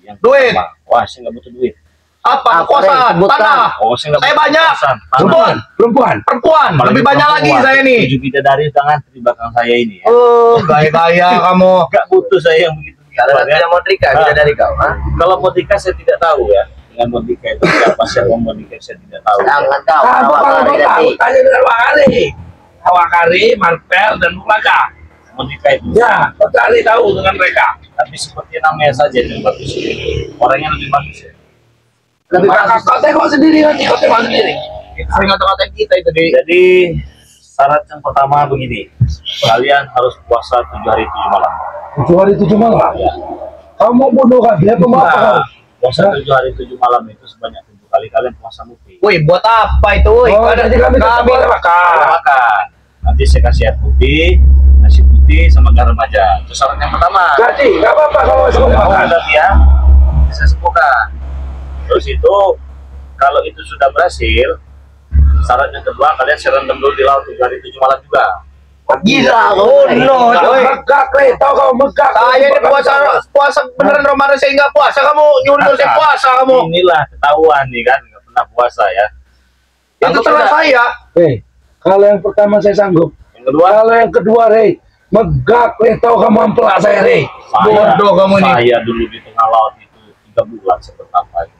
yang Duit. pertama. Wah, saya nggak butuh duit. Apa? Apa, Kekuasaan, Sebutkan. tanah, Oh, saya nggak Saya butuh banyak. kekuasaan. Perempuan, perempuan. perempuan, Apalagi lebih banyak lagi perempuan. saya nih. 7 bidadari tangan di belakang saya ini ya. Oh, gaya-gaya kamu. Nggak butuh saya yang begitu. Kalau ya. tidak mau nikah, Ah. kita dari kau. Ha? Kalau mau nikah saya tidak tahu ya. Dengan mau nikah itu siapa siapa mau nikah saya tidak tahu. Sedangkan kau, Kamu awak kalau kali mau tahu, nanti. tanya dengan Wakari. Wakari, Marpel, dan Mulaka. Mau nikah itu. Ya, kau cari tahu dengan mereka. Tapi seperti namanya saja yang bagus. Orangnya lebih bagus ya. Lebih Maka bagus. kau tengok sendiri nanti, kau tengok sendiri. Sering ngata-ngatain kita itu di. Jadi syarat yang pertama begini. Kalian harus puasa 7 hari 7 malam. 7 hari 7 malam. Kau mau bunuh kan? Dia pembawa kau. Nah, puasa 7 hari 7 malam itu sebanyak 7 kali kalian puasa mukti. Woi, buat apa itu? Woi, Oh, jadi kami tetap boleh Kalian makan. makan. Nanti saya kasih air putih, nasi putih sama garam aja. Itu syarat yang pertama. Jadi, nggak apa-apa kalau masih boleh Mau makan. ada ya, saya sembuhkan. Terus itu kalau itu sudah berhasil, syarat yang kedua kalian saya rendam dulu di laut 7 hari 7 malam juga. Gila kau. Oh no, woi. Megak, Le. Tahu kau megak. Saya ini puasa beneran Ramadan saya nggak puasa, kamu nyuruh saya puasa kamu. Inilah ketahuan nih kan, nggak pernah puasa ya. Itu Sanggup salah tidak? saya. Kalau yang pertama saya sanggup. Yang kedua, Kalau yang kedua, Re. Megak, Le. Tahu kamu ampelak saya, Re. Bodoh kamu nih. Saya dulu di tengah laut itu 3 bulan seperti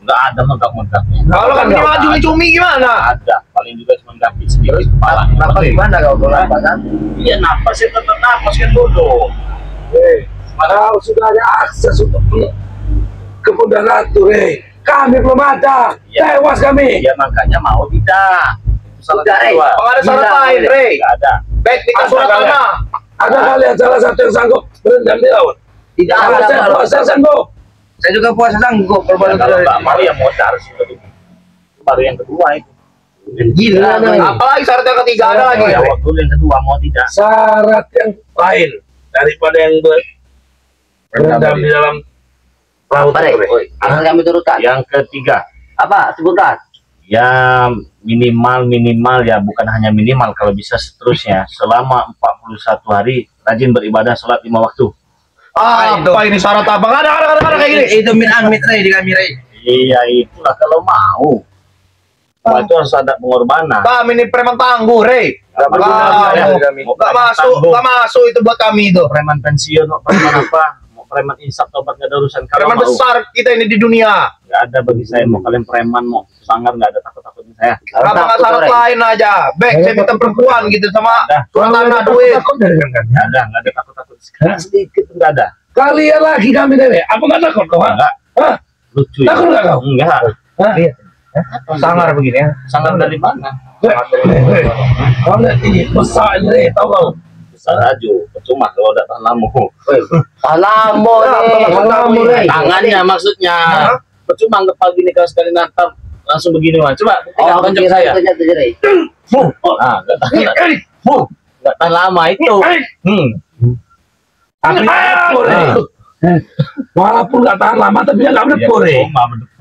nggak ada megak-megaknya. Kalau kan ini mah cumi-cumi gimana? Ada, paling juga cuma gapit sedikit kepala. Kenapa gimana kau berapa kan? Iya, napas ya tetap napas kan bodoh. Kau sudah ada akses untuk ke Bunda Ratu, Re. Kami belum ada. Iya. Tewas kami. Ya makanya mau tidak. Itu salah Udah, Rey. kedua. Kalau ada syarat Gila, lain, boleh. Rey. Nggak ada. Baik, kita Ada surat kalian. tanah. Ada kalian salah satu yang sanggup berendam di laut. Tidak Kalau ada. saya Kalau puasa sanggup. saya juga puasa sanggup. Ya, kalau nggak mau ya modal sih. Itu baru yang kedua itu. Gila nih. Apalagi syarat yang ketiga ada lagi. Ya, waktu yang kedua mau tidak. Syarat yang lain daripada yang berendam di dalam laut. Apa, Re? itu, Re. Akan kami turutkan. Yang ketiga, Apa? Sebutkan. ya minimal ya bukan hanya minimal kalau bisa seterusnya selama 41 hari rajin beribadah sholat 5 waktu. Apa ini syarat apa? Nggak ada kayak gini. Itu min amit Rey di kami Rey. Iya itulah kalau mau. Wah, itu harus ada pengorbanan. Kami ini preman tangguh, Rey. Nggak berguna Kamu ya, kami. nggak masuk itu buat kami itu. Preman pensiun, mau preman apa? Mau preman insaf tobat nggak ada urusan. Kalau Preman mau, besar kita ini di dunia. nggak ada bagi saya. Mau kalian preman, mau sangar nggak ada takut-takutnya saya. Kenapa nggak syarat lain aja? Baik, saya minta perempuan gitu sama Ada. surat tanah duit. Takut dari kan? Nggak ada takut-takut. Sedikit nggak ada. Kalian lagi kami, Re. Apa nggak takut kau? Ha? Nggak. Hah? Lucu ya. Takut nggak kau? Enggak. Hah? Sangar begini ya. Sangar dari mana? Kau lihat ini besar ini, Re. Tahu kau? Besar aja. Percuma kalau ada tanahmu. Alamu nih. Alamu, Rey. Tangannya maksudnya. Percuma nggak pagi nih kalau sekali nantam langsung begini mah. Coba Oh, buktikan tonjok saya. ternyata Rey. Ah, nggak tahan. Nggak tahan lama itu. Tapi berdepur, Re. Walaupun nggak tahan lama, tapi dia nggak berdepur, Re. Percuma, berdepur.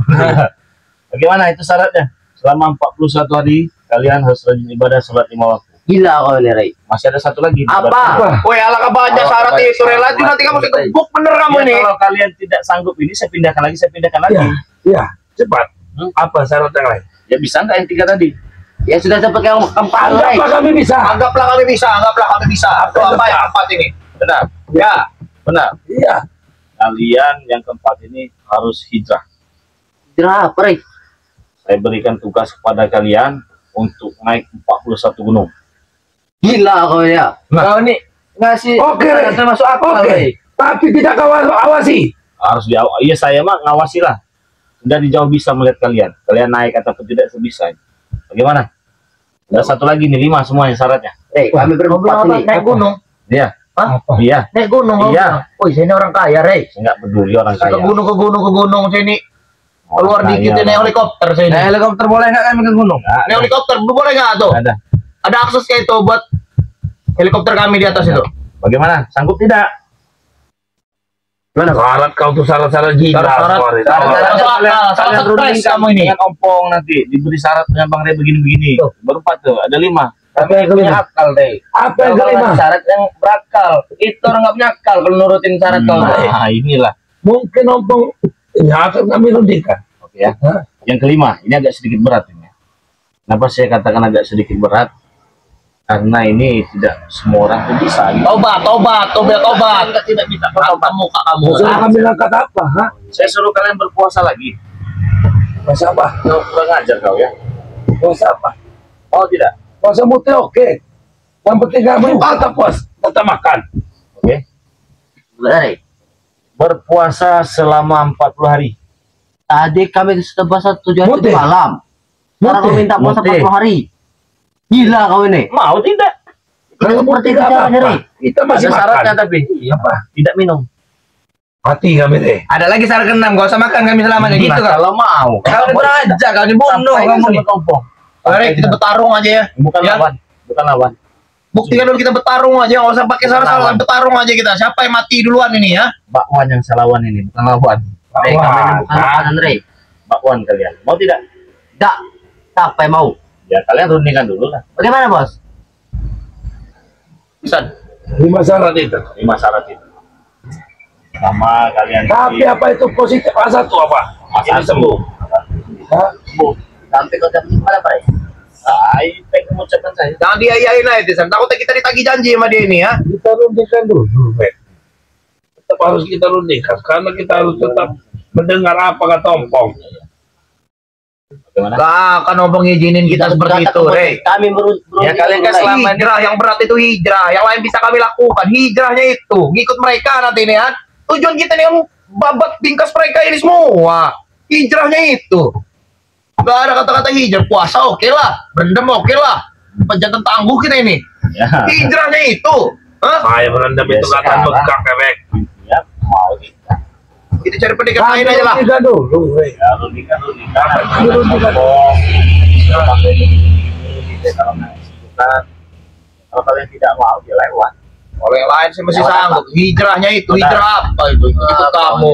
Bagaimana itu syaratnya? Selama 41 hari kalian harus rajin ibadah sholat 5 waktu. Gila kau nih Rey. Masih ada satu lagi. Apa? Woi, alangkah banyak syarat itu relasi nanti kamu saya gebuk bener kamu Ya, ini. kalau kalian tidak sanggup ini saya pindahkan lagi. Iya, cepat. Apa syarat yang lain? Ya bisa nggak yang 3 tadi? Ya sudah seperti yang keempat Rey. Apa kami bisa? Anggaplah kami bisa. Itu apa yang keempat ini? Benar, Ya, benar. Iya. Kalian yang keempat ini harus hijrah. Hijrah apa Rey? Saya berikan tugas kepada kalian untuk naik 41 gunung. Gila kau ya. Nah. Kau nih ngasih Oke, Rey. termasuk apa Oke. Rey? Tapi tidak kau awasi. Harus iya saya mah ngawasi lah. Dari jauh bisa melihat kalian. Kalian naik ataupun tidak sebisa. Bagaimana? Ada satu lagi nih 5 semuanya syaratnya. Rey, kami berempat ini. naik gunung. Iya. Hah? Iya. Naik gunung. Iya. Woi, saya ini orang kaya, Rey. Saya nggak peduli orang Ke kaya. gunung sini. Keluar Orang dikit kaya, ini naik orang- helikopter sini. Naik helikopter boleh nggak kami ke gunung? Nggak Naik helikopter boleh nggak tuh? ada. Ada aksesnya itu buat helikopter kami di atas itu. Bagaimana? Sanggup tidak? Gimana Pak? Syarat kau tuh syarat-syarat gila. Syarat-syarat. Sorry. Syarat-syarat. Salah Kalian stres rundingkan kamu ini. dengan ompong nanti diberi syarat dengan Bang Rey begini-begini. Tuh. Berempat tuh, ada 5. Apa yang Punya kelima? akal deh. Apa yang Kalau kelima? ada syarat yang berakal, itu orang nggak punya akal kalau nurutin syarat kau. Nah, inilah. Mungkin ompong ini akan kami rundingkan. Oke ya. Hah? Yang kelima, ini agak sedikit berat ini. Kenapa saya katakan agak sedikit berat? Karena ini tidak semua orang tuh bisa. Tobat. Tidak bisa. Tatap muka kamu. Suruh kami angkat apa? Hah? Saya suruh kalian berpuasa lagi. Puasa apa? Kau kurang ajar kau ya. Puasa apa? Oh tidak. Puasa mute oke. Yang penting kami tetap puas, tetap makan. Oke. Benar. Berpuasa selama 40 hari. Tadi kami sudah puasa 7 hari Mute. 7 malam. Sekarang kau minta puasa Mute. 40 hari. Gila kau ini. Mau tidak? Kalau seperti itu tidak caranya, apa-apa. Rey. Kita masih Ada syaratnya makan. tapi. Apa? Tidak minum. Mati kami deh. Ada lagi syarat ke-6, gak usah makan kami selamanya gitu Nah, kan. kalau mau. Kau beraja, kau dibunuh kamu nih. Mari kita bertarung aja ya. Bukan Ya. lawan. Bukan lawan. Buktikan dulu kita bertarung aja, nggak usah pakai syarat-syarat, bertarung aja kita. Siapa yang mati duluan ini ya? Bakwan yang saya lawan ini, bukan lawan. Rey, kami ini bukan Wah, makanan, Rey. Bakwan kalian. Mau tidak? Tidak. Siapa yang mau? Ya kalian rundingkan dulu lah. Bagaimana, Bos? Bisa. 5 syarat itu. 5 syarat itu. Sama kalian. Tapi apa itu positif? A1 apa? Ini sembuh. Hah? Sembuh. Sampai kau dapat pada apa, Rey? Itu yang mengucapkan saya. Jangan diayain aja, Tisan. Takutnya kita ditagih janji sama dia ini ya. Kita rundingkan dulu, men. Tetap harus kita rundingkan karena kita harus tetap mendengar apa kata ompong. Bagaimana? Gak akan ngomong izinin kita seperti itu, Rey. Kami Ya, kalian kan selama ini- Hijrah yang berat itu hijrah, yang lain bisa kami lakukan. Hijrahnya itu ngikut mereka nanti ini kan. Tujuan kita nih babat bingkas mereka ini semua. Hijrahnya itu. Gak ada kata-kata hijrah, puasa oke lah, berendam oke lah. Penjantan tangguh kita ini. Ya. Hijrahnya itu. Hah? Saya berendam Ya, itu kata sekarang. megah kebek. Ya, mau kita. Kita cari pendekatan lain aja lah. Rundingkan dulu, men. Ya, rundingkan. Rundingkan. Kalau kalian tidak mau, ya lewat. Oleh yang lain sih masih Lewat sanggup. Hijrahnya itu, Benar. hijrah apa itu? Ikut kamu.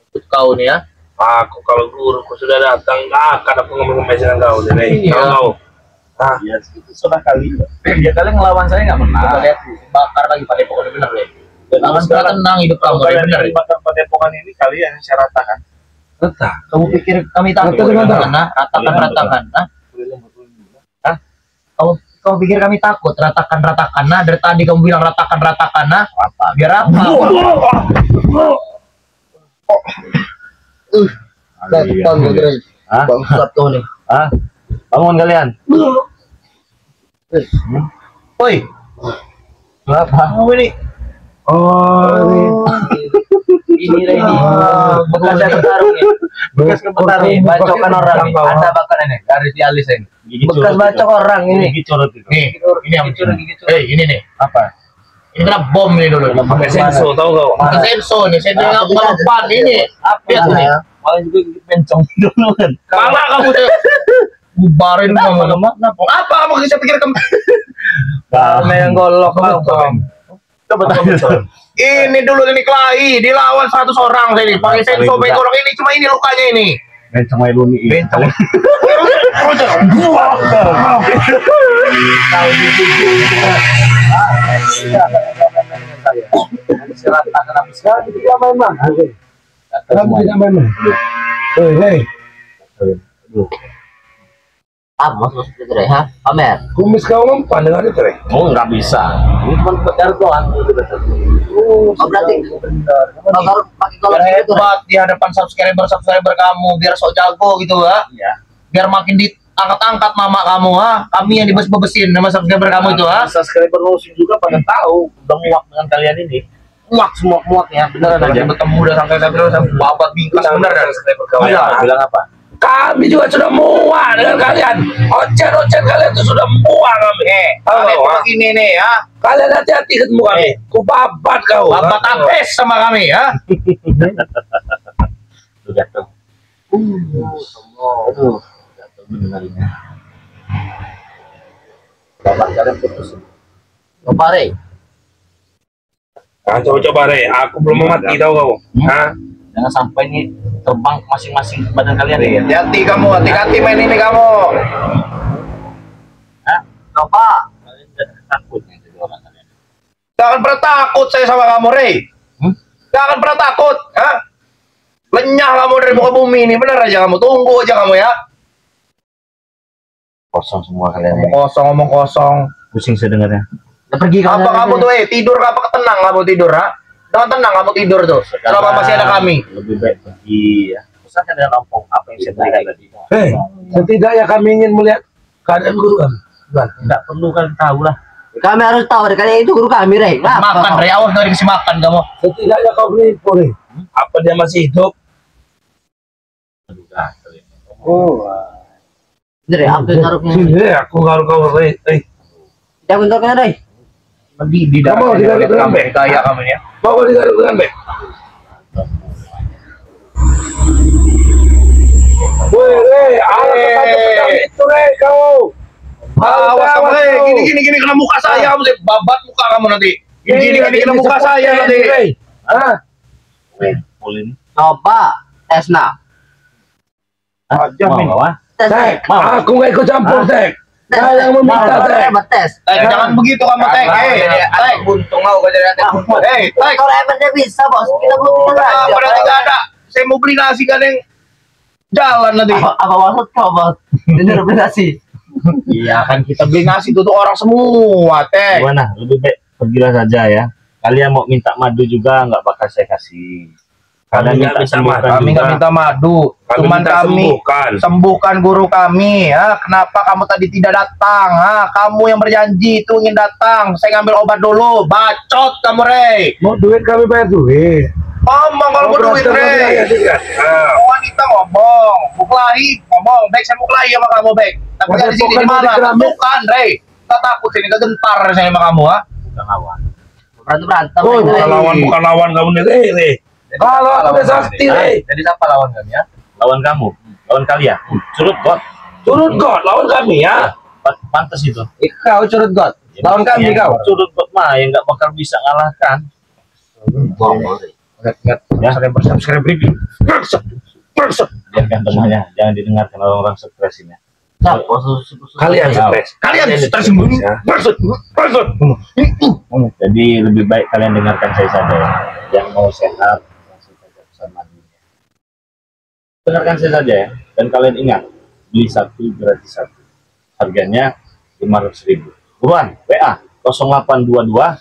Ikut kau nih ya. Aku kalau guruku sudah datang, nggak akan aku ngomong-ngomong dengan kau, Rey. Iya. Kau mau? Ah, Ya, itu sudah kali. Ya, kalian ngelawan saya nggak Kita menang. lihat bakar lagi pada pokoknya bener deh. Dan Jangan sekarang, tenang hidup kamu, kalau kalian bener. dilibatkan padepokan ini, kalian yang saya ratakan. tetap. Kamu pikir kami takut? Rata dengan Ratakan. Nah, kau pikir kami takut? Ratakan. Nah, dari tadi kamu bilang ratakan. Nah, biar apa? Hah? Bangsat kau nih. Hah? Bangun kalian. Woi, Kenapa? kamu ini Oh, Ini Rey, ini. Bekasnya bertarung nih. Bekas kepetarung. Bacokan orang nih. Ada bahkan ini. Garis di alis ini. Bekas bacok orang ini. Gigi curut itu. nih, ini yang Gigi curut. ini nih. Apa? Ini kena bom ini dulu. pakai senso, tahu kau? Bukan senso nih, senso yang depan ini. Lihat ini. Malah juga gigi pencong dulu kan. Mana kamu tuh? Bubarin kamu. Apa kamu bisa pikir kamu? Karena yang golok kau. Coba tanya. Ini dulu ini kelahi, dilawan 100 orang saya ini. Pakai senso baik orang ini, cuma ini lukanya ini. Pencong aja luni. Bencong. Sekarang kita main-main. Kenapa tidak main-main? Hei, Ah, maksud itu Rey, ha? Pamer. kumis kau mempan dengan itu, Rey. Oh, nggak bisa. Ini cuma benar doang. Oh, berarti kalau pakai golok Biar itu Rey. hebat di hadapan subscriber kamu, biar sok jago gitu ya. Iya. Biar makin diangkat-angkat mama kamu ha. Kami yang dibes-bebesin sama subscriber kamu itu ha. Subscriber Rosin juga pada tahu udah muak dengan kalian ini. Muak semua muak ya. Beneran aja bertemu udah sampai babat bingkas bener dan subscriber kamu. Bilang apa? Kami juga sudah muak dengan kalian. Ocen-ocen kalian itu sudah muak kami. Kalian cuma gini nih ya. Kalian hati-hati ketemu kami. Ku babat kau. Babat apes sama kami ya. Tuh jatuh. Aduh, jatuh benar ini. Bapak kalian putus. Coba Rey. Ah, coba-coba Rey, aku belum mati tahu kamu. Hah? Jangan sampai ini terbang masing-masing badan kalian ya. Hati-hati kamu, hati-hati main ini kamu. Hah? Coba. Kalian jangan takut nih jadi orang kalian. Jangan pernah takut saya sama kamu, Rey. Jangan pernah takut, ha? Lenyah kamu dari muka bumi ini, bener aja kamu. Tunggu aja kamu ya. Kosong semua kalian. Ngomong kosong. Pusing saya dengarnya. Udah pergi kamu. Apa kamu tuh, tidur apa tenang kamu tidur, ha? Dengan tenang kamu tidur tuh. Selama masih ada kami. Lebih baik pergi ya. Usahakan dengan ompong apa yang saya berikan tadi. Hei, setidaknya kami ingin melihat keadaan guru kami. Bukan? Enggak perlu kalian tahu lah. Kami harus tahu kalian itu guru kami, Rey. Makan, Rey. Awas nggak dikasih makan kamu. Setidaknya kau beri info, Rey. Apa dia masih hidup? Udah, kalian. Oh, Rey, aku taruhnya. sini aku ngaruh kau, Rey. Aku taruhnya, Rey. Di Kamu tidak ada kamu kayak kamu ya. Bawa di garuk dengan baik. Woi, Rey, awas saja itu, Rey, kau. Awas kamu, Rey. Gini kena muka saya kamu, Rey. Babat muka kamu nanti. Gini kena muka saya nanti. Rey. Ah, Pulin. Coba. Tesna. Jamin. Mau ah? Tek, aku nggak ikut campur, Tek. Saya yang meminta, Tek. Tes. Jangan begitu kamu, Tek. Tek. Buntung kau jadi Tek. Tek. Kalau emang dia bisa, Bos. Kita belum bisa aja. Apa nanti nggak ada? Saya mau beli nasi kan yang jalan nanti. Apa maksud kau, Bos? Bener nasi. Iya kan kita beli nasi tuh orang semua, Tek. Gimana? Lebih baik pergilah saja ya. Kalian mau minta madu juga nggak bakal saya kasih. Kalian minta sembuhkan Kami nggak juga. minta madu, cuman minta kami sembuhkan guru kami. Ya, kenapa kamu tadi tidak datang? Kamu yang berjanji itu ingin datang. Saya ngambil obat dulu. Bacot kamu, Rey. Mau duit kami bayar duit. Ngomong kalau mau duit, Rey. Wanita ngomong, muklahi ngomong. Baik, saya muklahi sama kamu, baik. Tapi Masa di sini bukan di mana? di keramik? Bukan, Rey. Kita takut sini kegentar saya sama kamu, ha? Bukan lawan. Berantem. Oh, bukan lawan kamu nih, Rey. Kalau aku udah sakti, Rey. Jadi siapa lawan kami, ya? Lawan kamu, lawan kalian. Curut God. Turun kok, lawan kami ya. Pantas itu. Kau curut God. Lawan kami kau. Curut God mah yang nggak bakal bisa ngalahkan. Ingat, Ya. subscribe review. Biarkan temannya, jangan didengarkan orang-orang stres ini. Kalian stres. Kalian tersembunyi. Maksud. Jadi lebih baik kalian dengarkan saya saja ya. Yang mau sehat langsung saja pesan madunya. Dengarkan saya saja ya. Dan kalian ingat, beli satu gratis satu. Harganya 500.000. Buruan, WA 0822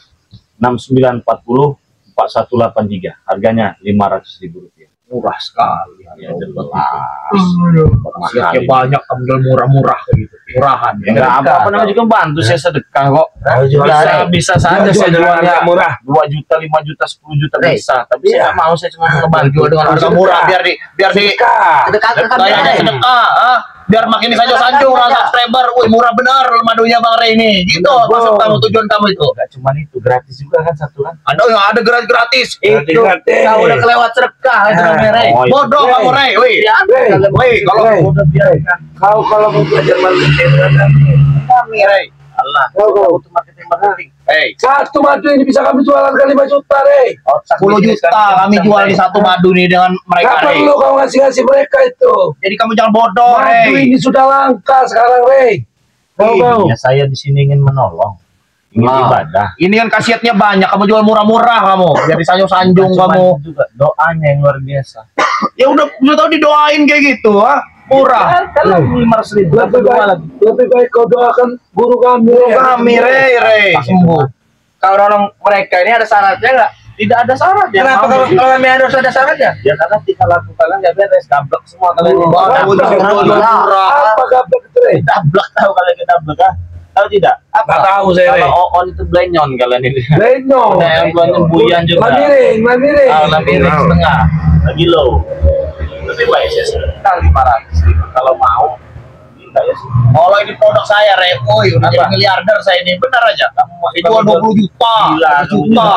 6940 4183. Harganya 500.000 rupiah. Murah sekali. Ya, jelas. Siapnya banyak, ambil murah-murah gitu. Murahan. Ya enggak apa-apa, namanya juga bantu saya sedekah kok. Bisa saja saya jualnya murah. 2 juta, 5 juta, 10 juta Rey. bisa. Tapi saya nggak mau, saya cuma ngebantu Jual dengan harga murah biar di Sedekah. Dekat kayaknya sedekah, biar makin disanjung-sanjung orang subscriber. Wih, murah benar madunya Bang Rey ini. Gitu maksud kamu, tujuan kamu itu. Enggak cuma itu, gratis juga kan satu kan. Ada gratis. Itu Kau udah kelewat sedekah itu namanya, Rey. Oh, itu. Bodoh kamu, Rey. Wih. Wih, kalau Udah biarkan Kau kalau mau belajar marketing, kami, Rey. Allah. Kau Itu marketing. Hey, satu madu ini bisa kami jualan kali 5 juta, Rey. 10 juta kami jual di satu madu nih dengan Gak mereka, Rey. perlu kau ngasih mereka itu. Jadi kamu jangan bodoh, Madu Rey. ini sudah langka sekarang, Rey. Kau. Ya saya di sini ingin menolong, ingin ibadah. Ini kan khasiatnya banyak, kamu jual murah-murah kamu. Biar disanjung-sanjung Cuma kamu. itu juga doanya yang luar biasa. Ya udah tahu didoain kayak gitu, murah. Kalau 500.000 Lebih baik kau doakan guru kami. Kami, Rey. Sembuh. Kalau orang mereka ini ada syaratnya nggak? Tidak ada syarat ya. Kenapa kalau kami harus ada syaratnya? Ya karena kita lakukan nggak beres, gablek semua kalian. Murah. Apa gablek itu, Rey? Gablek tahu kalian kita gablek ah? Tahu tidak? Gak tahu saya, Rey. Kalau on itu blenyon kalian ini. Lenyo. Ada yang buat buyan juga. Lamiring. Lamiring setengah. Lagi low. Lebih baik saya sedekah 500.000 kalau mau. Gila ya sih. Kalau ini produk saya, Rey. Woi, udah jadi miliarder saya ini. Benar aja. Kamu jual 20 juta. Gila, 1 juta.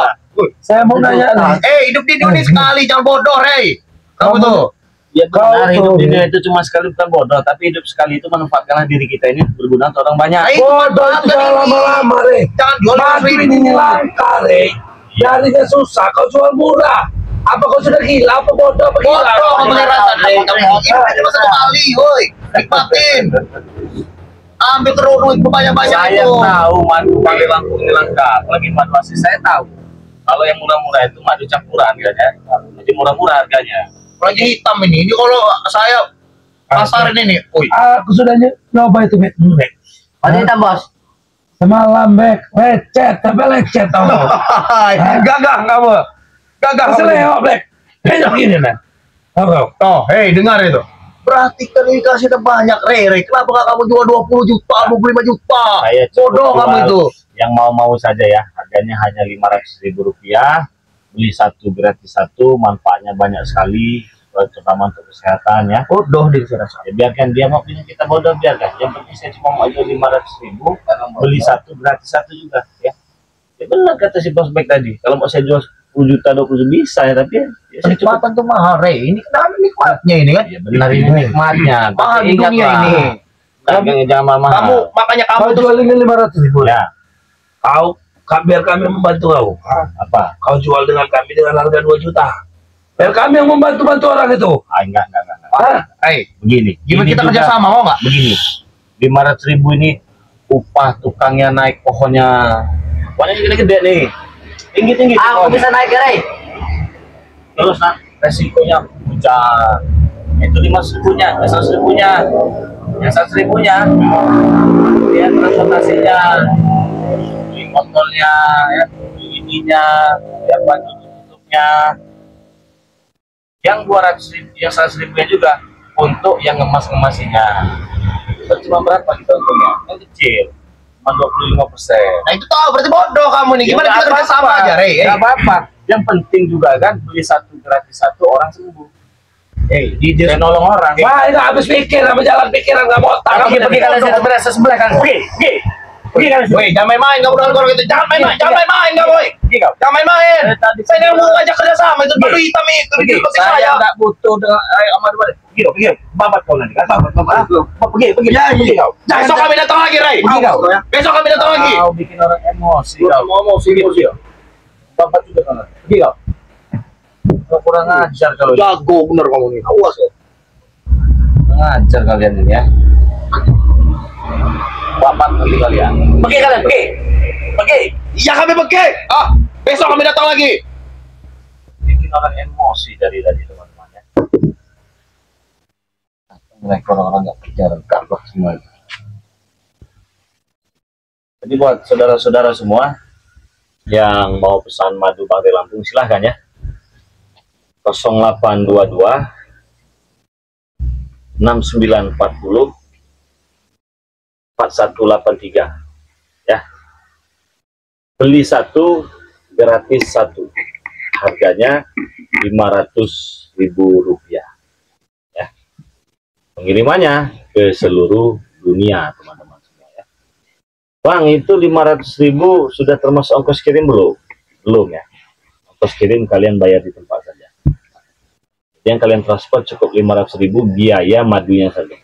Saya mau nanya nih. Hidup di dunia sekali, jangan bodoh, Rey. Kamu tuh. Ya benar, Kau hidup tuh. di dunia itu cuma sekali, bukan bodoh. Tapi hidup sekali itu manfaatkanlah diri kita ini berguna untuk orang banyak. Nah, itu Bodoh itu manfaatkan jangan ini. lama-lama, Rey. Jangan jual Madu 100.000. ini langka, Rey. Nyarinya susah, kau jual murah. Apa kau sudah gila? Apa bodoh? Apa gila? Bodoh kamu ngerasa deh. Kamu ini aja masa kali, woi. Nikmatin. Ambil terus duit banyak-banyak Saya itu. tahu madu Bangre Lampung ini lengkap. Lagi madu asli saya tahu. Kalau yang murah-murah itu madu campuran harganya. Jadi murah-murah harganya. Lagi hitam ini. Ini kalau saya pasarin ini, woi. Aku sudah nyoba itu, Bet. Mana hitam, Bos? Semalam, Bek. Lecet, tapi lecet tau. Gagah kamu. Gagah kamu. Seleo, Bek. Kayak gini, nah. Tahu. Oh, hei, dengar itu. Berarti kan dikasih banyak, Rere. Kenapa gak kamu jual 20 juta, 25 juta? Saya cukup Bodoh kamu jual itu. Yang mau-mau saja ya. Harganya hanya Rp500.000. Beli satu gratis satu, manfaatnya banyak sekali, terutama untuk kesehatan ya. Bodoh dia saya rasa. Ya, biarkan dia mau punya kita bodoh, biarkan. Yang penting saya cuma mau jual 500.000, beli satu gratis satu juga ya. Ya benar kata si Bos Bek tadi. Kalau mau saya jual 10 juta 20 bisa ya, tapi ya saya cukup. Kenikmatan tuh mahal, Re. Ini kan nikmatnya ini kan. Ya benar, ini nikmatnya. Mahal Tapi di ingat dunia lah, ini. dagangnya jangan mahal. Kamu makanya kamu Kau tuh jual ini 500.000. Ya, Biar kami membantu kau. apa? Kau jual dengan kami dengan harga 2 juta. Biar kami yang membantu orang itu. Enggak. Hah? Begini. gimana ini kita juga kerjasama mau nggak? Begini. 500.000 ini upah tukangnya naik pohonnya. Pohonnya gede-gede nih. Tinggi-tinggi. Aku pohonnya. bisa naik, Rey. Terus resikonya hujan. Itu 50.000-nya, 100.000-nya. Yang 100.000-nya ya transportasinya, beli motornya, ya, beli ininya, ya baju tutupnya. Yang 200.000, yang 100.000-nya juga untuk yang ngemas-ngemasinya. Itu cuma berapa kita untungnya? Yang kecil, cuma 25%. Nah itu tahu berarti bodoh kamu nih. Gimana Ya, kita nggak kerjasama apa-apa. aja, Re? Nggak apa-apa. Yang penting juga kan beli satu gratis satu, orang sembuh. Saya nolong orang. Wah, ini habis pikir, sama jalan pikiran nggak mau otak. Pergi kalian sebelah kan. Pergi kalian. Woi, jangan main-main kamu dengan orang itu. Jangan main-main kamu, woi. Pergi kau. Jangan main-main. Tadi Saya nggak mau ngajak kerjasama itu baru hitam itu di seperti Saya saya. nggak butuh dengan amat balik. Pergi. Babat kau nanti. Pergi. Ya, pergi kau. Besok kami datang lagi, Ray. Pergi kau. Besok kami datang lagi. Kau bikin orang emosi. Mau Pergi. Babat juga kau nanti. Pergi kau. Kau kurang ajar kalau ini. Jago bener kamu nih. Awas ya. Kurang ajar kalian ini ya. Babat nanti kalian. Pergi kalian. Pergi. Iya kami pergi. Besok kami datang lagi. Bikin orang emosi dari tadi teman-teman ya. Mereka orang-orang nggak kerja rekap lah semua. Jadi buat saudara-saudara semua yang mau pesan madu Bangre Lampung silahkan ya. 0822 6940 4183 ya. Beli satu gratis satu, harganya Rp500.000 ya. Pengirimannya ke seluruh dunia teman-teman semua ya. Bang, itu 500.000 sudah termasuk ongkos kirim belum ya? Ongkos kirim kalian bayar di tempat saja. Yang kalian transfer cukup 500.000 biaya madunya saja.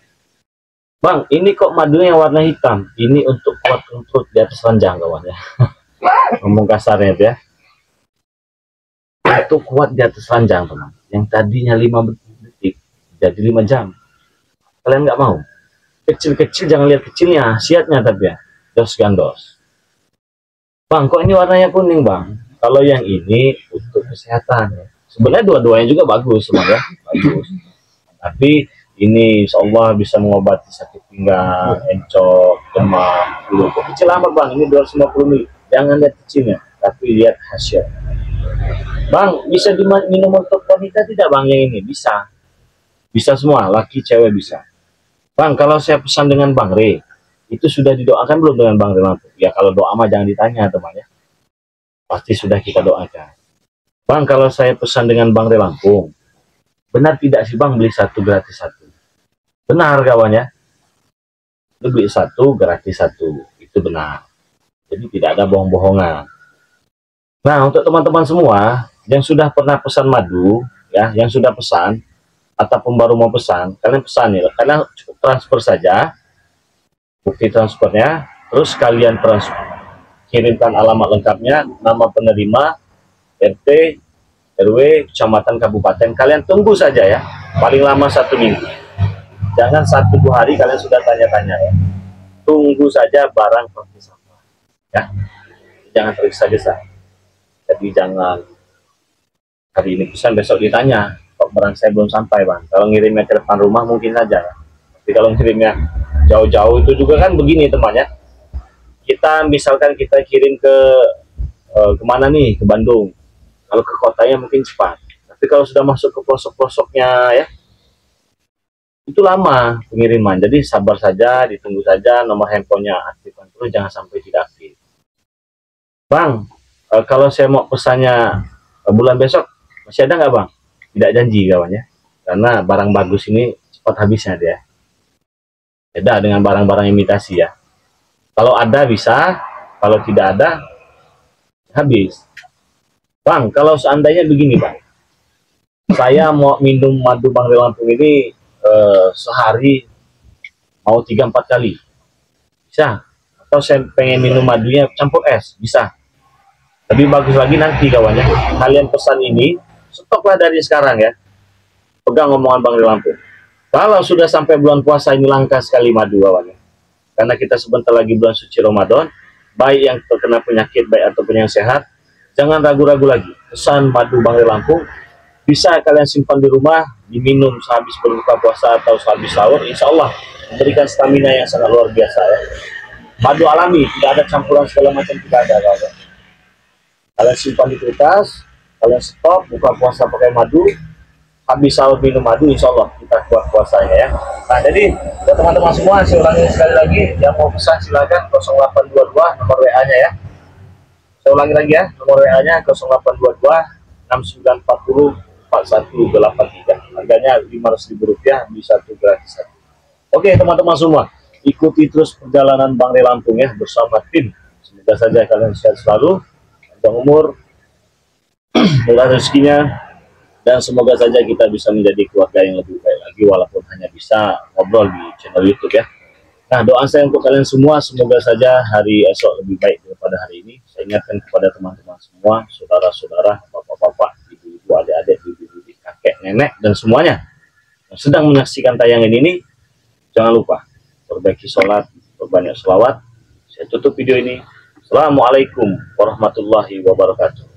Bang, ini kok madunya yang warna hitam? Ini untuk kuat kentut di atas ranjang kawan ya. Ngomong kasarnya itu ya. Itu kuat di atas ranjang teman. Yang tadinya 5 detik jadi 5 jam. Kalian nggak mau? Kecil-kecil jangan lihat kecilnya, khasiatnya tapi ya. Dos gandos. Bang, kok ini warnanya kuning bang? Kalau yang ini untuk kesehatan ya. Sebenarnya dua-duanya juga bagus semua ya, bagus. Tapi ini insya Allah bisa mengobati sakit pinggang, encok, demam, flu. Kok kecil amat bang? Ini 250 ml. Jangan lihat kecilnya, tapi lihat khasiat. Bang, bisa diminum untuk wanita tidak bang yang ini? Bisa. Bisa semua, laki cewek bisa. Bang, kalau saya pesan dengan Bang Re, itu sudah didoakan belum dengan Bang Re Lampung? Ya kalau doa mah jangan ditanya teman ya. Pasti sudah kita doakan. Bang, kalau saya pesan dengan Bang Re Lampung, benar tidak sih bang beli satu gratis satu? Benar kawan ya. Beli satu gratis satu, itu benar. Jadi tidak ada bohong-bohongan. Nah, untuk teman-teman semua yang sudah pernah pesan madu, ya, yang sudah pesan ataupun baru mau pesan, kalian pesan ya, karena cukup transfer saja, bukti transfernya, terus kalian kirimkan alamat lengkapnya, nama penerima, RT, RW, kecamatan, kabupaten, kalian tunggu saja ya, paling lama 1 minggu. Jangan 1-2 hari kalian sudah tanya-tanya ya. Tunggu saja barang pasti sampai ya, jangan tergesa-gesa. Jadi jangan hari ini pesan besok ditanya, kok barang saya belum sampai bang. Kalau ngirimnya ke depan rumah mungkin saja ya. Tapi kalau ngirimnya jauh-jauh itu juga kan begini temannya. Kita misalkan kita kirim ke kemana nih, ke Bandung. Kalau ke kotanya mungkin cepat. Tapi kalau sudah masuk ke pelosok-pelosoknya ya, itu lama pengiriman. Jadi sabar saja, ditunggu saja, nomor handphonenya aktifkan terus, jangan sampai tidak aktif. Bang, kalau saya mau pesannya bulan besok, masih ada nggak bang? Tidak janji kawan ya, karena barang bagus ini cepat habisnya dia. Beda dengan barang-barang imitasi ya. Kalau ada bisa, kalau tidak ada habis. Bang, kalau seandainya begini bang, saya mau minum madu Bang Lampung ini sehari mau 3-4 kali, bisa? Atau saya pengen minum madunya campur es, bisa? Lebih bagus lagi nanti kawannya, kalian pesan ini, stoklah dari sekarang ya. Pegang omongan Bang Lampung. Kalau sudah sampai bulan puasa ini langka sekali madu kawannya. Karena kita sebentar lagi bulan suci Ramadan, baik yang terkena penyakit, baik ataupun yang sehat, jangan ragu-ragu lagi. Pesan madu Bang Lampung, bisa kalian simpan di rumah, diminum sehabis berbuka puasa atau sehabis sahur, insya Allah memberikan stamina yang sangat luar biasa ya. Madu alami, tidak ada campuran segala macam, tidak ada kawan. Kalian simpan di kulkas, kalian stop, buka puasa pakai madu, habis sahur minum madu, insya Allah kita kuat puasanya ya. Nah jadi buat teman-teman semua, saya ulangi sekali lagi, yang mau pesan silakan 0822 nomor WA-nya ya. Saya ulangi lagi ya, nomor WA-nya 0822 6940 4183. Harganya Rp500.000, bisa satu gratis. Oke teman-teman semua, ikuti terus perjalanan Bang Lampung ya bersama tim. Semoga saja kalian sehat selalu, panjang umur, murah rezekinya, dan semoga saja kita bisa menjadi keluarga yang lebih baik lagi walaupun hanya bisa ngobrol di channel YouTube ya. Nah, doa saya untuk kalian semua, semoga saja hari esok lebih baik daripada hari ini. Saya ingatkan kepada teman-teman semua, saudara-saudara, bapak-bapak, ibu-ibu, adik-adik, bibi-bibi, kakek, nenek, dan semuanya yang sedang menyaksikan tayangan ini, jangan lupa perbaiki sholat, perbanyak selawat. Saya tutup video ini. Assalamualaikum warahmatullahi wabarakatuh.